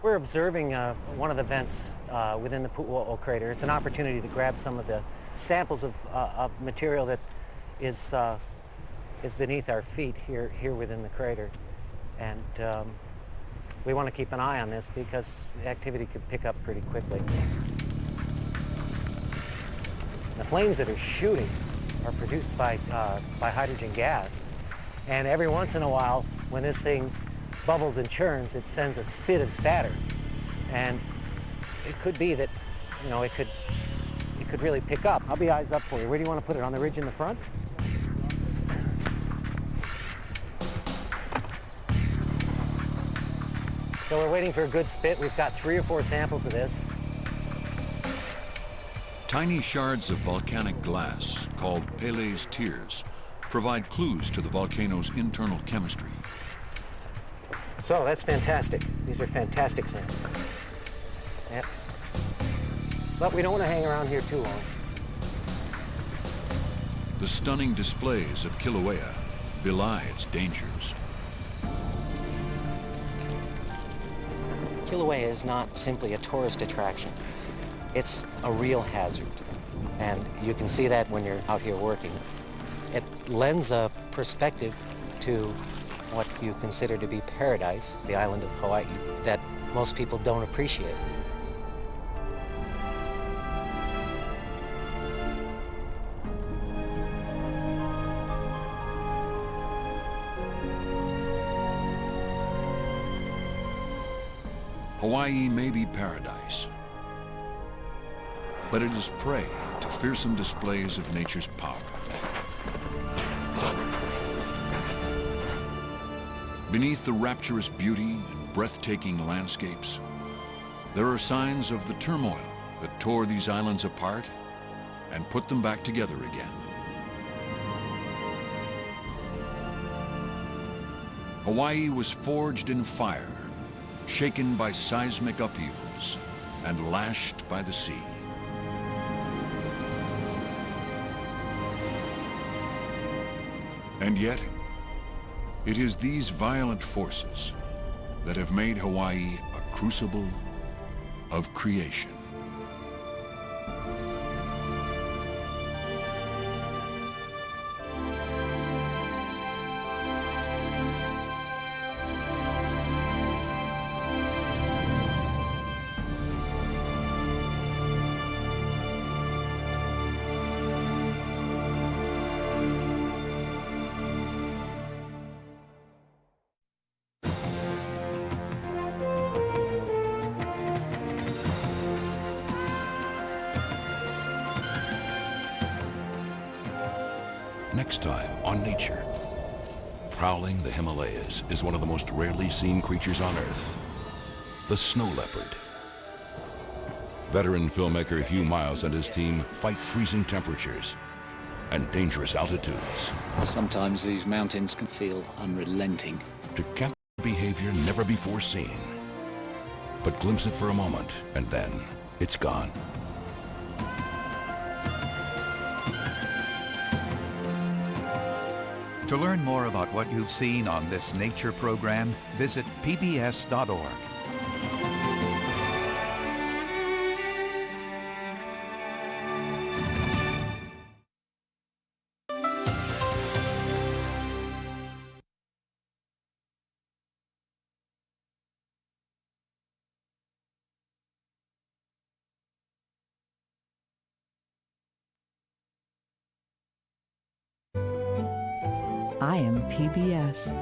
Speaker 2: We're observing one of the vents within the Pu'u'o crater. It's an opportunity to grab some of the samples of material that is beneath our feet here within the crater. And we want to keep an eye on this because activity could pick up pretty quickly. The flames that are shooting are produced by hydrogen gas. And every once in a while, when this thing bubbles and churns, it sends a spit of spatter. And it could be that, you know, it could really pick up. I'll be eyes up for you. Where do you want to put it? On the ridge in the front? So we're waiting for a good spit. We've got 3 or 4 samples of this.
Speaker 1: Tiny shards of volcanic glass, called Pele's tears, provide clues to the volcano's internal chemistry.
Speaker 2: So that's fantastic. These are fantastic samples. Yep. But we don't want to hang around here too long.
Speaker 1: The stunning displays of Kilauea belie its dangers.
Speaker 2: Kilauea is not simply a tourist attraction. It's a real hazard, and you can see that when you're out here working. It lends a perspective to what you consider to be paradise, the island of Hawaii, that most people don't appreciate.
Speaker 1: Hawaii may be paradise, but it is prey to fearsome displays of nature's power. Beneath the rapturous beauty and breathtaking landscapes, there are signs of the turmoil that tore these islands apart and put them back together again. Hawaii was forged in fire, shaken by seismic upheavals, and lashed by the sea. And yet, it is these violent forces that have made Hawaii a crucible of creation.
Speaker 12: Next time on Nature. Prowling the Himalayas is one of the most rarely seen creatures on Earth, the snow leopard. Veteran filmmaker Hugh Miles and his team fight freezing temperatures and dangerous altitudes.
Speaker 13: Sometimes these mountains can feel unrelenting.
Speaker 12: To capture behavior never before seen. But glimpse it for a moment, and then it's gone.
Speaker 14: To learn more about what you've seen on this nature program, visit pbs.org.
Speaker 15: I am PBS.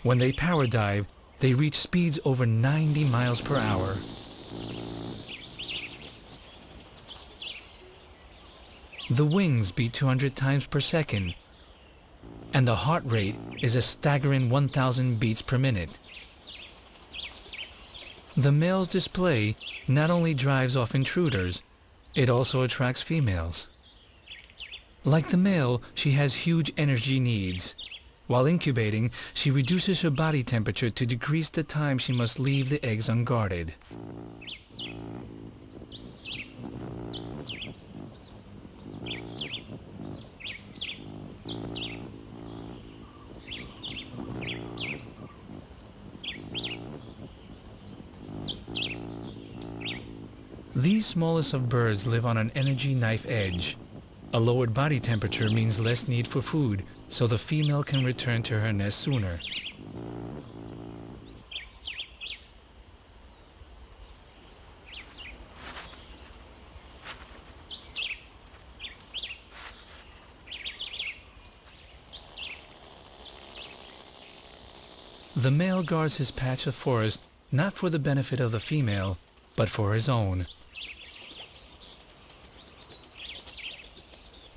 Speaker 16: When they power dive, they reach speeds over 90 miles per hour. The wings beat 200 times per second, and the heart rate is a staggering 1,000 beats per minute. The male's display not only drives off intruders, it also attracts females. Like the male, she has huge energy needs. While incubating, she reduces her body temperature to decrease the time she must leave the eggs unguarded. These smallest of birds live on an energy knife edge. A lowered body temperature means less need for food, so the female can return to her nest sooner. The male guards his patch of forest not for the benefit of the female, but for his own.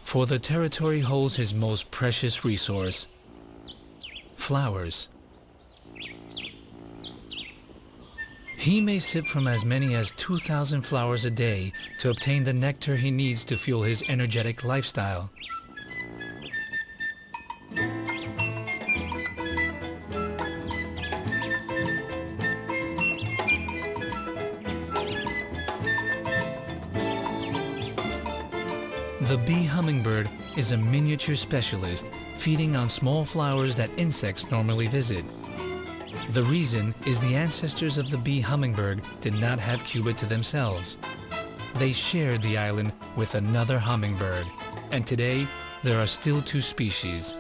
Speaker 16: For the territory holds his most precious resource, flowers. He may sip from as many as 2,000 flowers a day to obtain the nectar he needs to fuel his energetic lifestyle. The bee hummingbird is a miniature specialist, feeding on small flowers that insects normally visit. The reason is the ancestors of the bee hummingbird did not have Cuba to themselves. They shared the island with another hummingbird, and today there are still 2 species.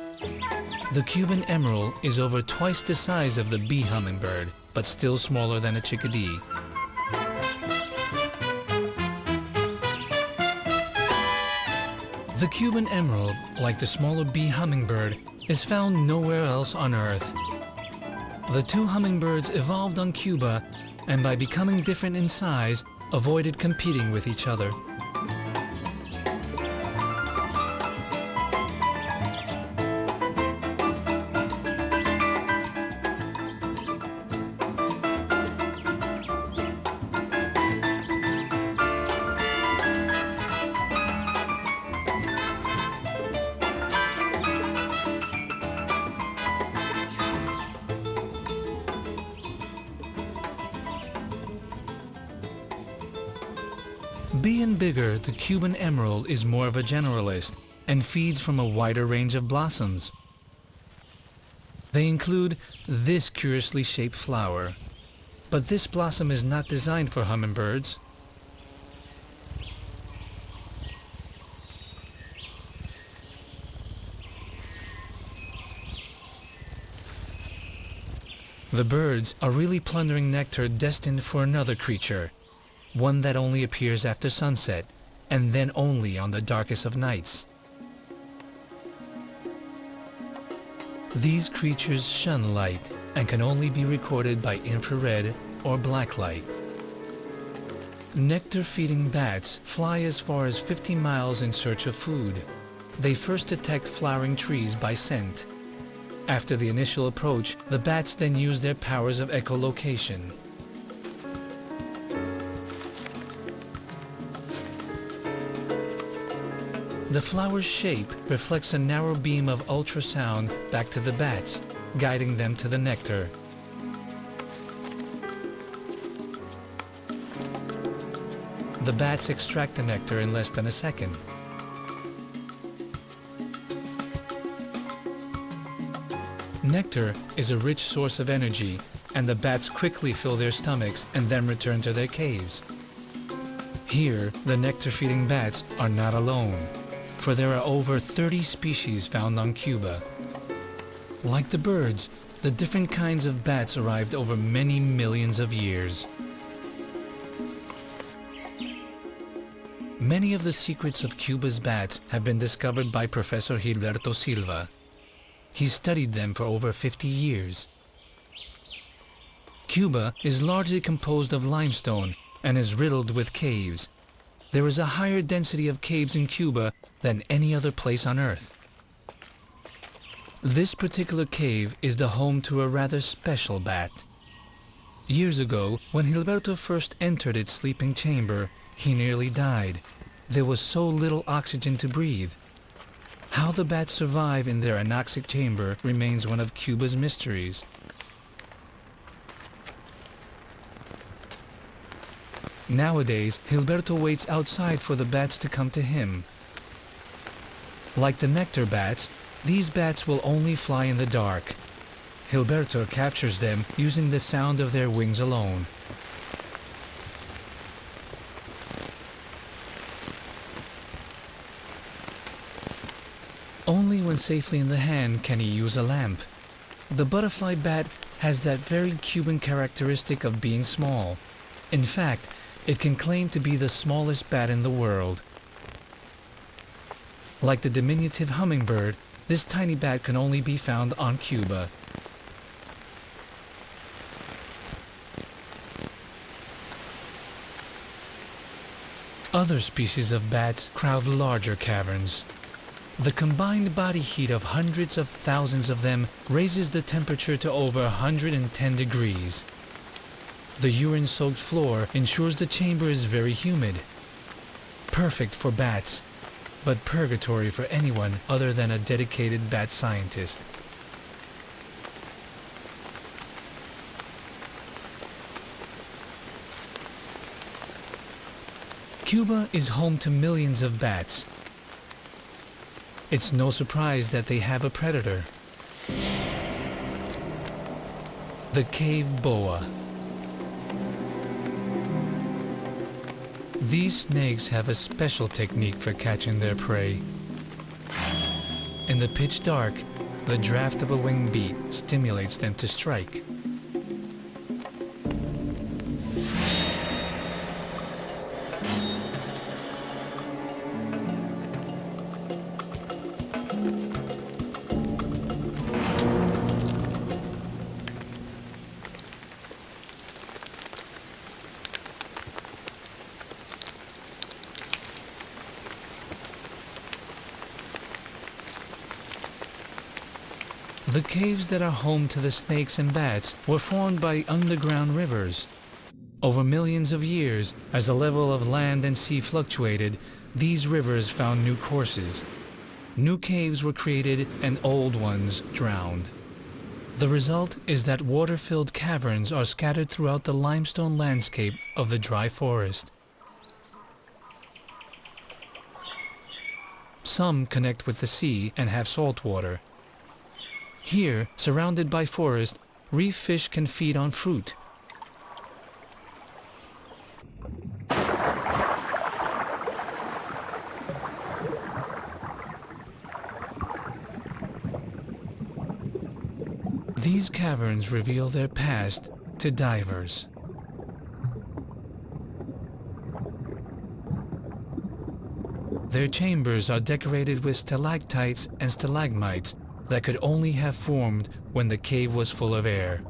Speaker 16: The Cuban emerald is over twice the size of the bee hummingbird, but still smaller than a chickadee. The Cuban emerald, like the smaller bee hummingbird, is found nowhere else on Earth. The 2 hummingbirds evolved on Cuba, and by becoming different in size, avoided competing with each other. Being bigger, the Cuban emerald is more of a generalist and feeds from a wider range of blossoms. They include this curiously shaped flower, but this blossom is not designed for hummingbirds. The birds are really plundering nectar destined for another creature, one that only appears after sunset, and then only on the darkest of nights. These creatures shun light and can only be recorded by infrared or black light. Nectar-feeding bats fly as far as 50 miles in search of food. They first detect flowering trees by scent. After the initial approach, the bats then use their powers of echolocation. The flower's shape reflects a narrow beam of ultrasound back to the bats, guiding them to the nectar. The bats extract the nectar in less than a second. Nectar is a rich source of energy, and the bats quickly fill their stomachs and then return to their caves. Here, the nectar-feeding bats are not alone, for there are over 30 species found on Cuba. Like the birds, the different kinds of bats arrived over many millions of years. Many of the secrets of Cuba's bats have been discovered by Professor Gilberto Silva. He studied them for over 50 years. Cuba is largely composed of limestone and is riddled with caves. There is a higher density of caves in Cuba than any other place on Earth. This particular cave is the home to a rather special bat. Years ago, when Gilberto first entered its sleeping chamber, he nearly died. There was so little oxygen to breathe. How the bats survive in their anoxic chamber remains one of Cuba's mysteries. Nowadays, Gilberto waits outside for the bats to come to him. Like the nectar bats, these bats will only fly in the dark. Gilberto captures them using the sound of their wings alone. Only when safely in the hand can he use a lamp. The butterfly bat has that very Cuban characteristic of being small. In fact, it can claim to be the smallest bat in the world. Like the diminutive hummingbird, this tiny bat can only be found on Cuba. Other species of bats crowd larger caverns. The combined body heat of hundreds of thousands of them raises the temperature to over 110 degrees. The urine-soaked floor ensures the chamber is very humid. Perfect for bats, but purgatory for anyone other than a dedicated bat scientist. Cuba is home to millions of bats. It's no surprise that they have a predator. The cave boa. These snakes have a special technique for catching their prey. In the pitch dark, the draft of a wing beat stimulates them to strike. The caves that are home to the snakes and bats were formed by underground rivers. Over millions of years, as the level of land and sea fluctuated, these rivers found new courses. New caves were created and old ones drowned. The result is that water-filled caverns are scattered throughout the limestone landscape of the dry forest. Some connect with the sea and have salt water. Here, surrounded by forest, reef fish can feed on fruit. These caverns reveal their past to divers. Their chambers are decorated with stalactites and stalagmites that could only have formed when the cave was full of air.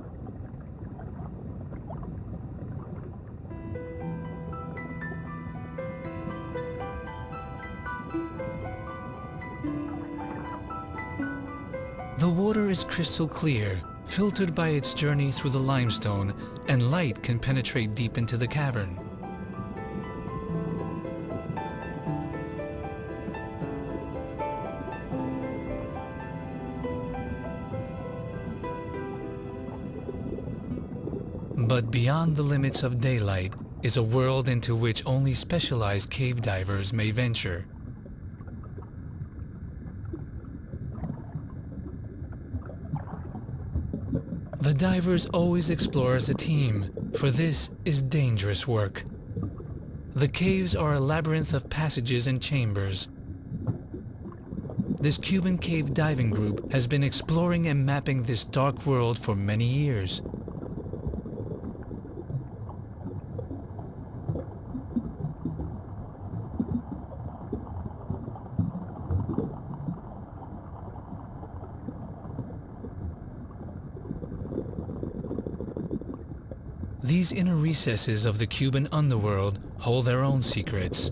Speaker 16: The water is crystal clear, filtered by its journey through the limestone, and light can penetrate deep into the cavern. But beyond the limits of daylight is a world into which only specialized cave divers may venture. The divers always explore as a team, for this is dangerous work. The caves are a labyrinth of passages and chambers. This Cuban cave diving group has been exploring and mapping this dark world for many years. These inner recesses of the Cuban underworld hold their own secrets.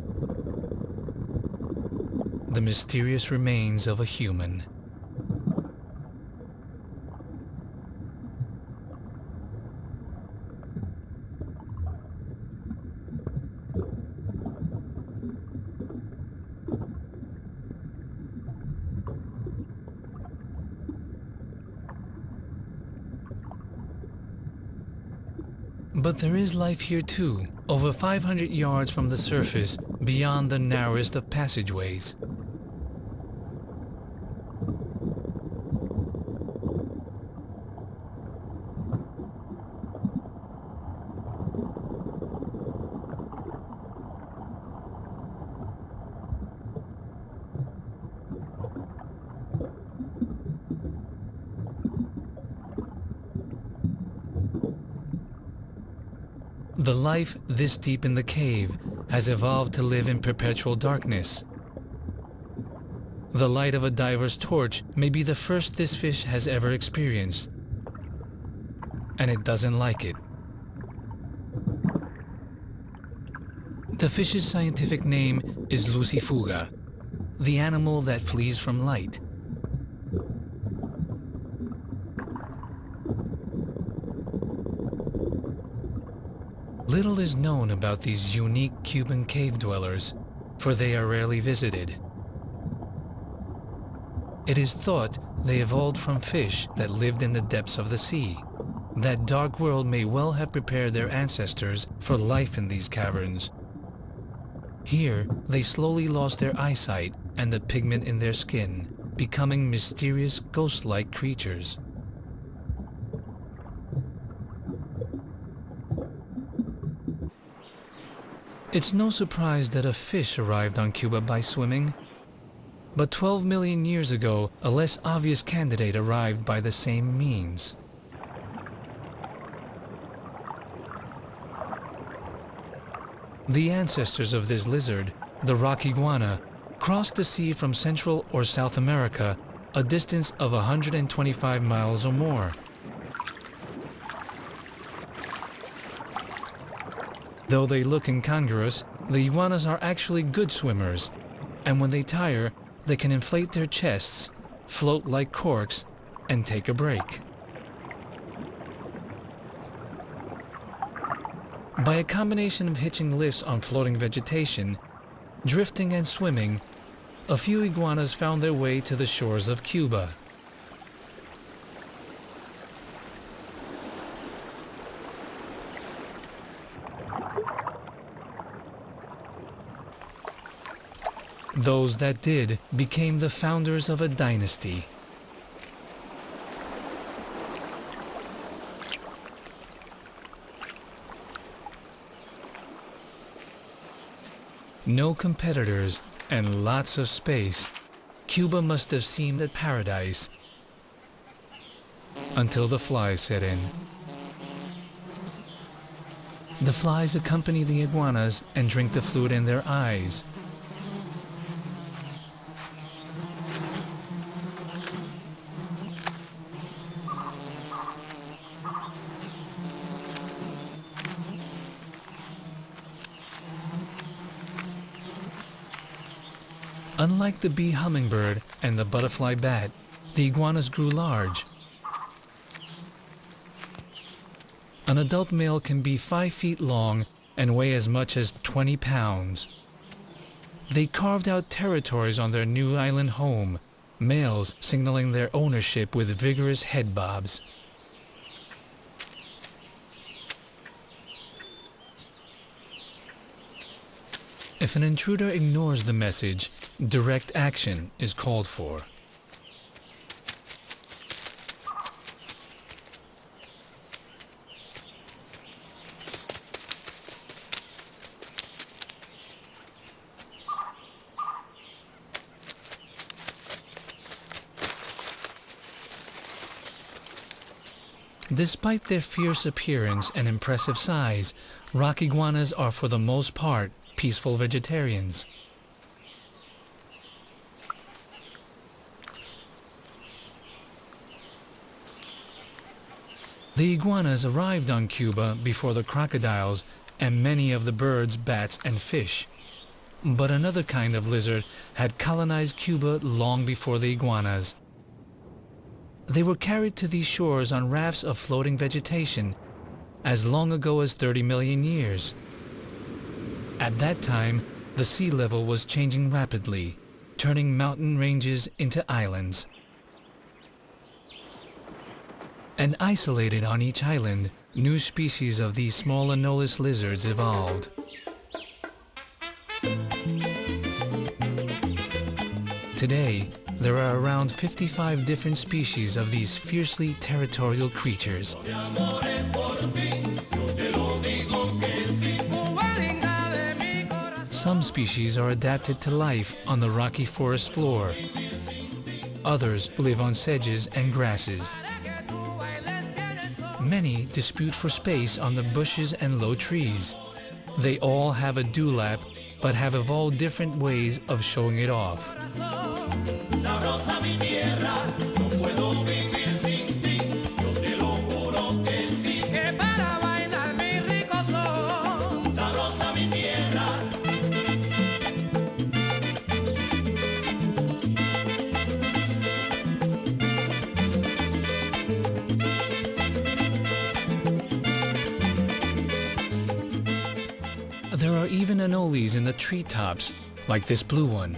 Speaker 16: The mysterious remains of a human. But there is life here too, over 500 yards from the surface, beyond the narrowest of passageways. The life this deep in the cave has evolved to live in perpetual darkness. The light of a diver's torch may be the first this fish has ever experienced, and it doesn't like it. The fish's scientific name is Lucifuga, the animal that flees from light. Little is known about these unique Cuban cave dwellers, for they are rarely visited. It is thought they evolved from fish that lived in the depths of the sea. That dark world may well have prepared their ancestors for life in these caverns. Here, they slowly lost their eyesight and the pigment in their skin, becoming mysterious ghost-like creatures. It's no surprise that a fish arrived on Cuba by swimming. But 12 million years ago, a less obvious candidate arrived by the same means. The ancestors of this lizard, the rock iguana, crossed the sea from Central or South America, a distance of 125 miles or more. Though they look incongruous, the iguanas are actually good swimmers, and when they tire, they can inflate their chests, float like corks, and take a break. By a combination of hitching lifts on floating vegetation, drifting and swimming, a few iguanas found their way to the shores of Cuba. Those that did became the founders of a dynasty. No competitors and lots of space, Cuba must have seemed a paradise until the flies set in. The flies accompany the iguanas and drink the fluid in their eyes. Unlike the bee hummingbird and the butterfly bat, the iguanas grew large. An adult male can be 5 feet long and weigh as much as 20 pounds. They carved out territories on their new island home, males signaling their ownership with vigorous head bobs. If an intruder ignores the message, direct action is called for. Despite their fierce appearance and impressive size, rock iguanas are for the most part peaceful vegetarians. The iguanas arrived on Cuba before the crocodiles and many of the birds, bats, and fish. But another kind of lizard had colonized Cuba long before the iguanas. They were carried to these shores on rafts of floating vegetation as long ago as 30 million years. At that time, the sea level was changing rapidly, turning mountain ranges into islands. And isolated on each island, new species of these small anolis lizards evolved. Today, there are around 55 different species of these fiercely territorial creatures. Some species are adapted to life on the rocky forest floor. Others live on sedges and grasses. Many dispute for space on the bushes and low trees. They all have a dewlap, but have evolved different ways of showing it off. There are even anoles in the treetops, like this blue one.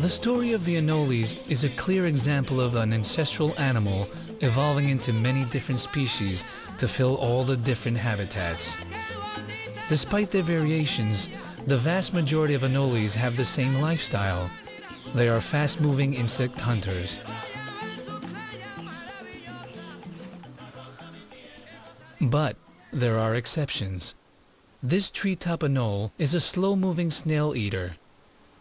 Speaker 16: The story of the anoles is a clear example of an ancestral animal evolving into many different species to fill all the different habitats. Despite their variations, the vast majority of anoles have the same lifestyle. They are fast-moving insect hunters. But there are exceptions. This treetop anole is a slow-moving snail eater.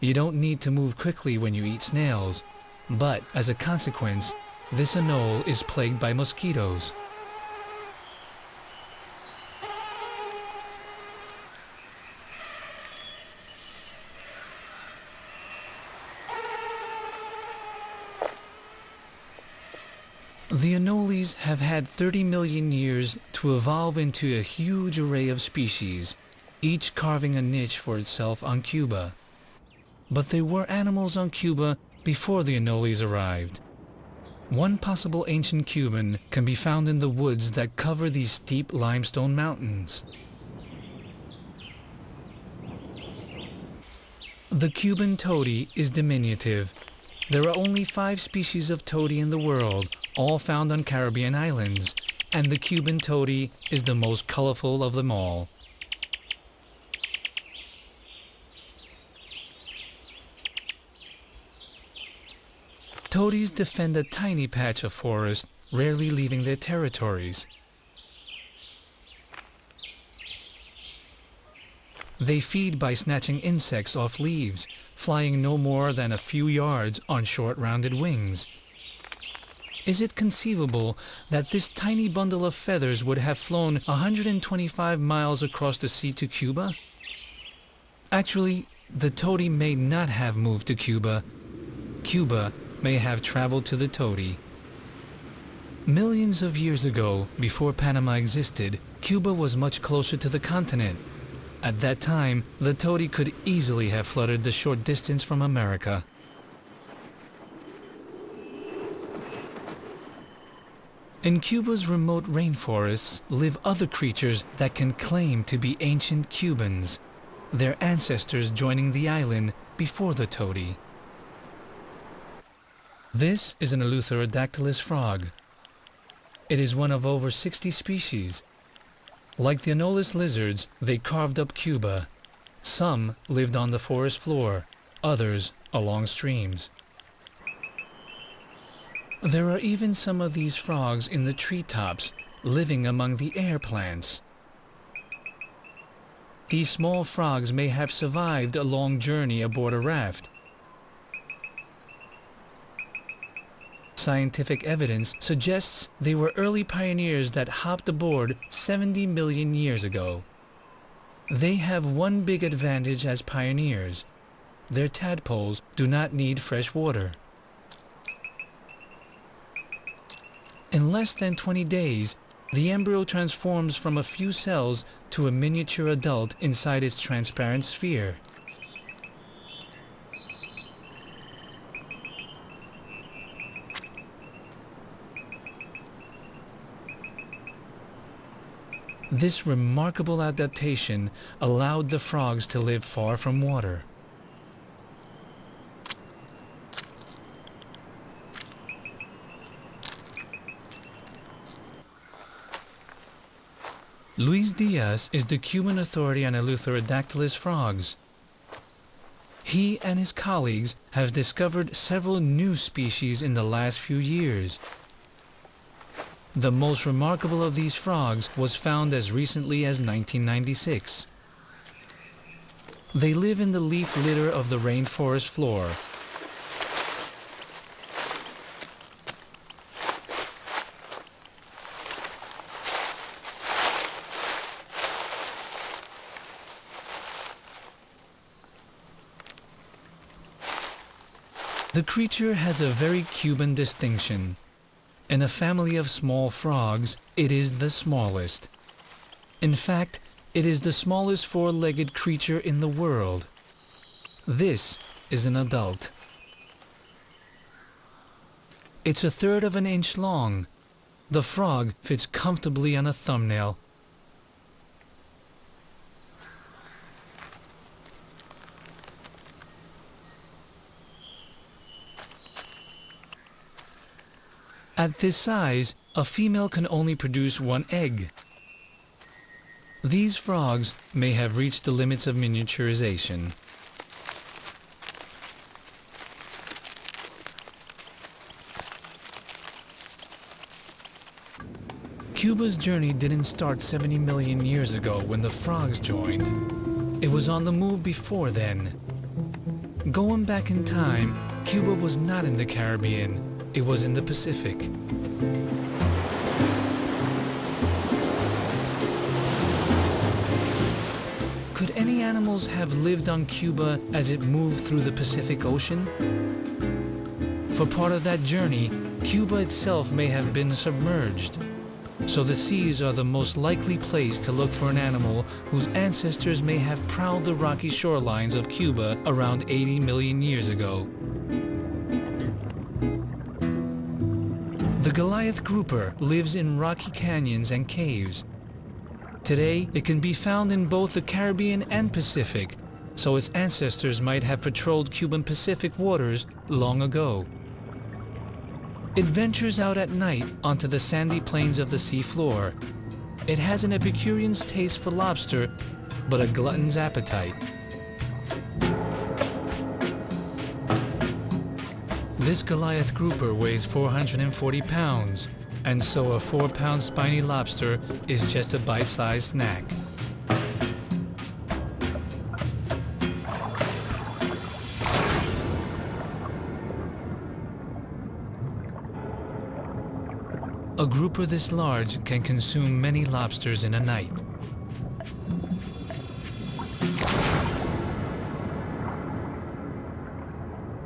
Speaker 16: You don't need to move quickly when you eat snails, but as a consequence, this anole is plagued by mosquitoes. The anoles have had 30 million years to evolve into a huge array of species, each carving a niche for itself on Cuba. But there were animals on Cuba before the anoles arrived. One possible ancient Cuban can be found in the woods that cover these steep limestone mountains. The Cuban toady is diminutive. There are only 5 species of toady in the world, all found on Caribbean islands, and the Cuban toady is the most colorful of them all. Toadies defend a tiny patch of forest, rarely leaving their territories. They feed by snatching insects off leaves, flying no more than a few yards on short rounded wings. Is it conceivable that this tiny bundle of feathers would have flown 125 miles across the sea to Cuba? Actually, the toady may not have moved to Cuba. Cuba may have traveled to the toady. Millions of years ago, before Panama existed, Cuba was much closer to the continent. At that time, the toady could easily have fluttered the short distance from America. In Cuba's remote rainforests live other creatures that can claim to be ancient Cubans, their ancestors joining the island before the toady. This is an Eleutherodactylus frog. It is one of over 60 species. Like the anolis lizards, they carved up Cuba. Some lived on the forest floor, others along streams. There are even some of these frogs in the treetops, living among the air plants. These small frogs may have survived a long journey aboard a raft. Scientific evidence suggests they were early pioneers that hopped aboard 70 million years ago. They have one big advantage as pioneers. Their tadpoles do not need fresh water. In less than 20 days, the embryo transforms from a few cells to a miniature adult inside its transparent sphere. This remarkable adaptation allowed the frogs to live far from water. Luis Diaz is the Cuban authority on Eleutherodactylus frogs. He and his colleagues have discovered several new species in the last few years. The most remarkable of these frogs was found as recently as 1996. They live in the leaf litter of the rainforest floor. The creature has a very Cuban distinction. In a family of small frogs, it is the smallest. In fact, it is the smallest four-legged creature in the world. This is an adult. It's a third of an inch long. The frog fits comfortably on a thumbnail. At this size, a female can only produce one egg. These frogs may have reached the limits of miniaturization. Cuba's journey didn't start 70 million years ago when the frogs joined. It was on the move before then. Going back in time, Cuba was not in the Caribbean. It was in the Pacific. Could any animals have lived on Cuba as it moved through the Pacific Ocean? For part of that journey, Cuba itself may have been submerged. So the seas are the most likely place to look for an animal whose ancestors may have prowled the rocky shorelines of Cuba around 80 million years ago. The Goliath grouper lives in rocky canyons and caves. Today, it can be found in both the Caribbean and Pacific, so its ancestors might have patrolled Cuban Pacific waters long ago. It ventures out at night onto the sandy plains of the seafloor. It has an Epicurean's taste for lobster, but a glutton's appetite. This Goliath grouper weighs 440 pounds, and so a 4-pound spiny lobster is just a bite-sized snack. A grouper this large can consume many lobsters in a night.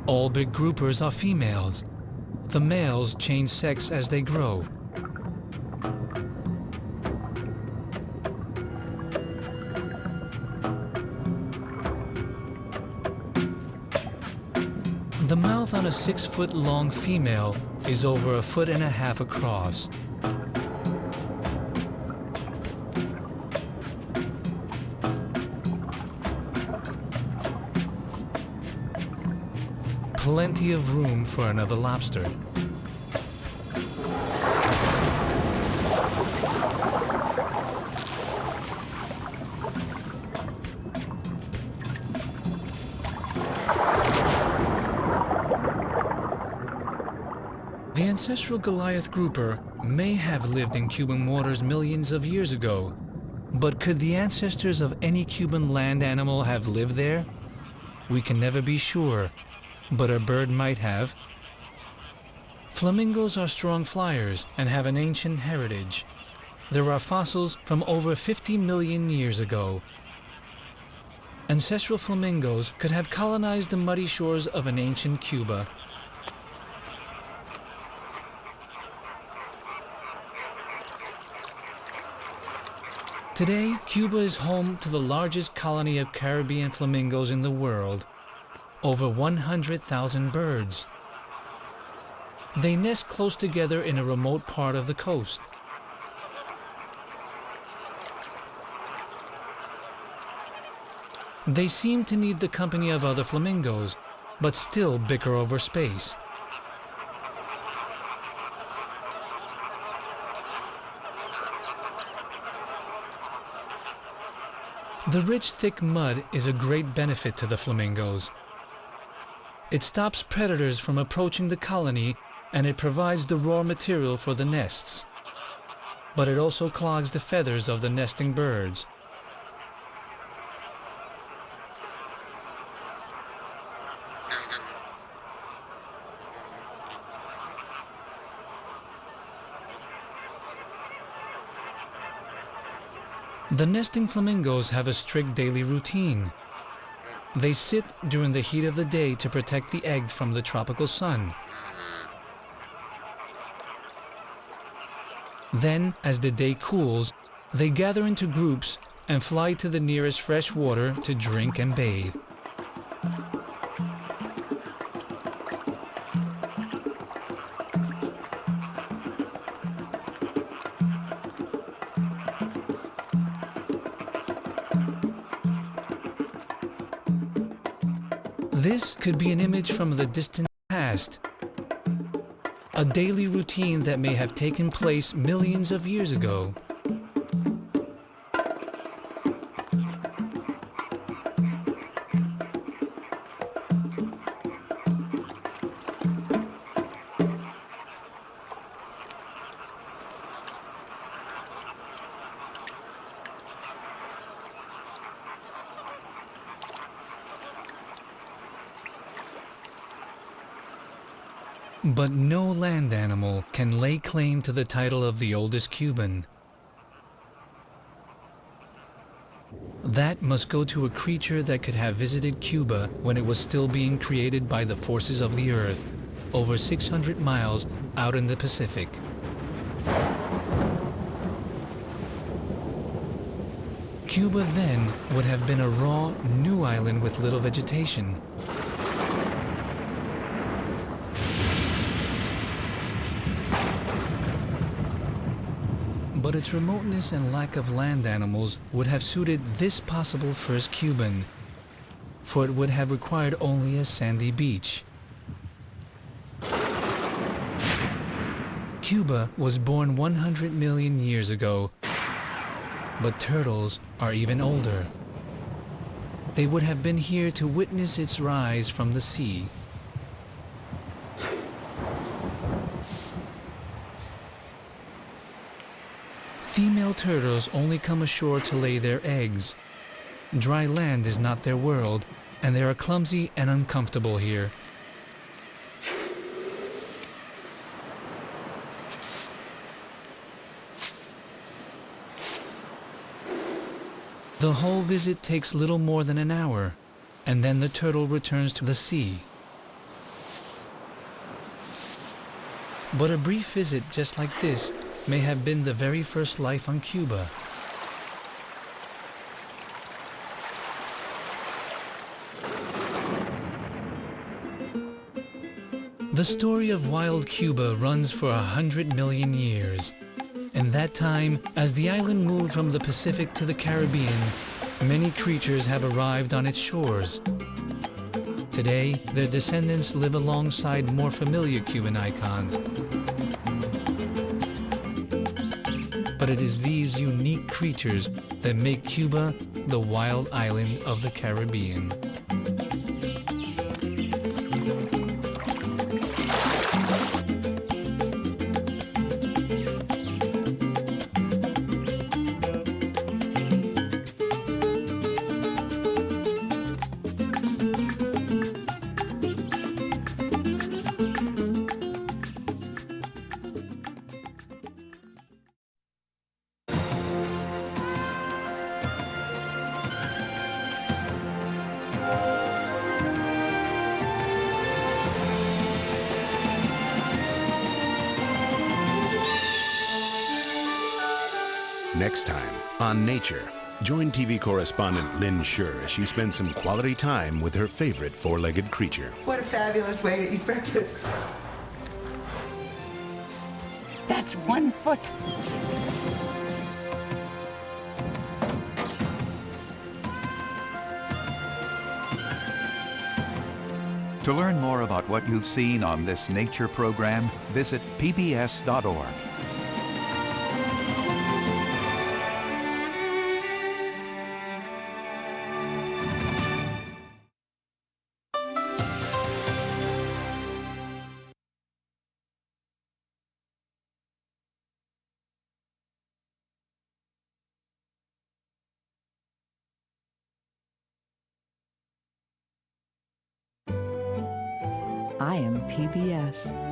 Speaker 16: All big groupers are females. The males change sex as they grow. The mouth on a 6-foot-long female is over 1.5 feet across. Plenty of room for another lobster. The ancestral Goliath grouper may have lived in Cuban waters millions of years ago, but could the ancestors of any Cuban land animal have lived there? We can never be sure, but a bird might have. Flamingos are strong flyers and have an ancient heritage. There are fossils from over 50 million years ago. ancestral flamingos could have colonized the muddy shores of an ancient Cuba. Today, Cuba is home to the largest colony of Caribbean flamingos in the world, over 100,000 birds. They nest close together in a remote part of the coast. They seem to need the company of other flamingos, but still bicker over space. The rich, thick mud is a great benefit to the flamingos. It stops predators from approaching the colony, and it provides the raw material for the nests. But it also clogs the feathers of the nesting birds. The nesting flamingos have a strict daily routine. They sit during the heat of the day to protect the egg from the tropical sun. Then, as the day cools, they gather into groups and fly to the nearest fresh water to drink and bathe. This could be an image from the distant past, a daily routine that may have taken place millions of years ago. But no land animal can lay claim to the title of the oldest Cuban. That must go to a creature that could have visited Cuba when it was still being created by the forces of the earth, over 600 miles out in the Pacific. Cuba then would have been a raw, new island with little vegetation. But its remoteness and lack of land animals would have suited this possible first Cuban, for it would have required only a sandy beach. Cuba was born 100 million years ago, but turtles are even older. They would have been here to witness its rise from the sea. Female turtles only come ashore to lay their eggs. Dry land is not their world, and they are clumsy and uncomfortable here. The whole visit takes little more than an hour, and then the turtle returns to the sea. But a brief visit just like this may have been the very first life on Cuba. The story of wild Cuba runs for 100 million years. In that time, as the island moved from the Pacific to the Caribbean, many creatures have arrived on its shores. Today, their descendants live alongside more familiar Cuban icons. But it is these unique creatures that make Cuba the wild island of the Caribbean.
Speaker 17: Next time on Nature, join TV correspondent Lynn Scher as she spends some quality time with her favorite four-legged creature.
Speaker 18: What a fabulous way to eat breakfast. That's 1 foot.
Speaker 14: To learn more about what you've seen on this nature program, visit pbs.org.
Speaker 15: I am PBS.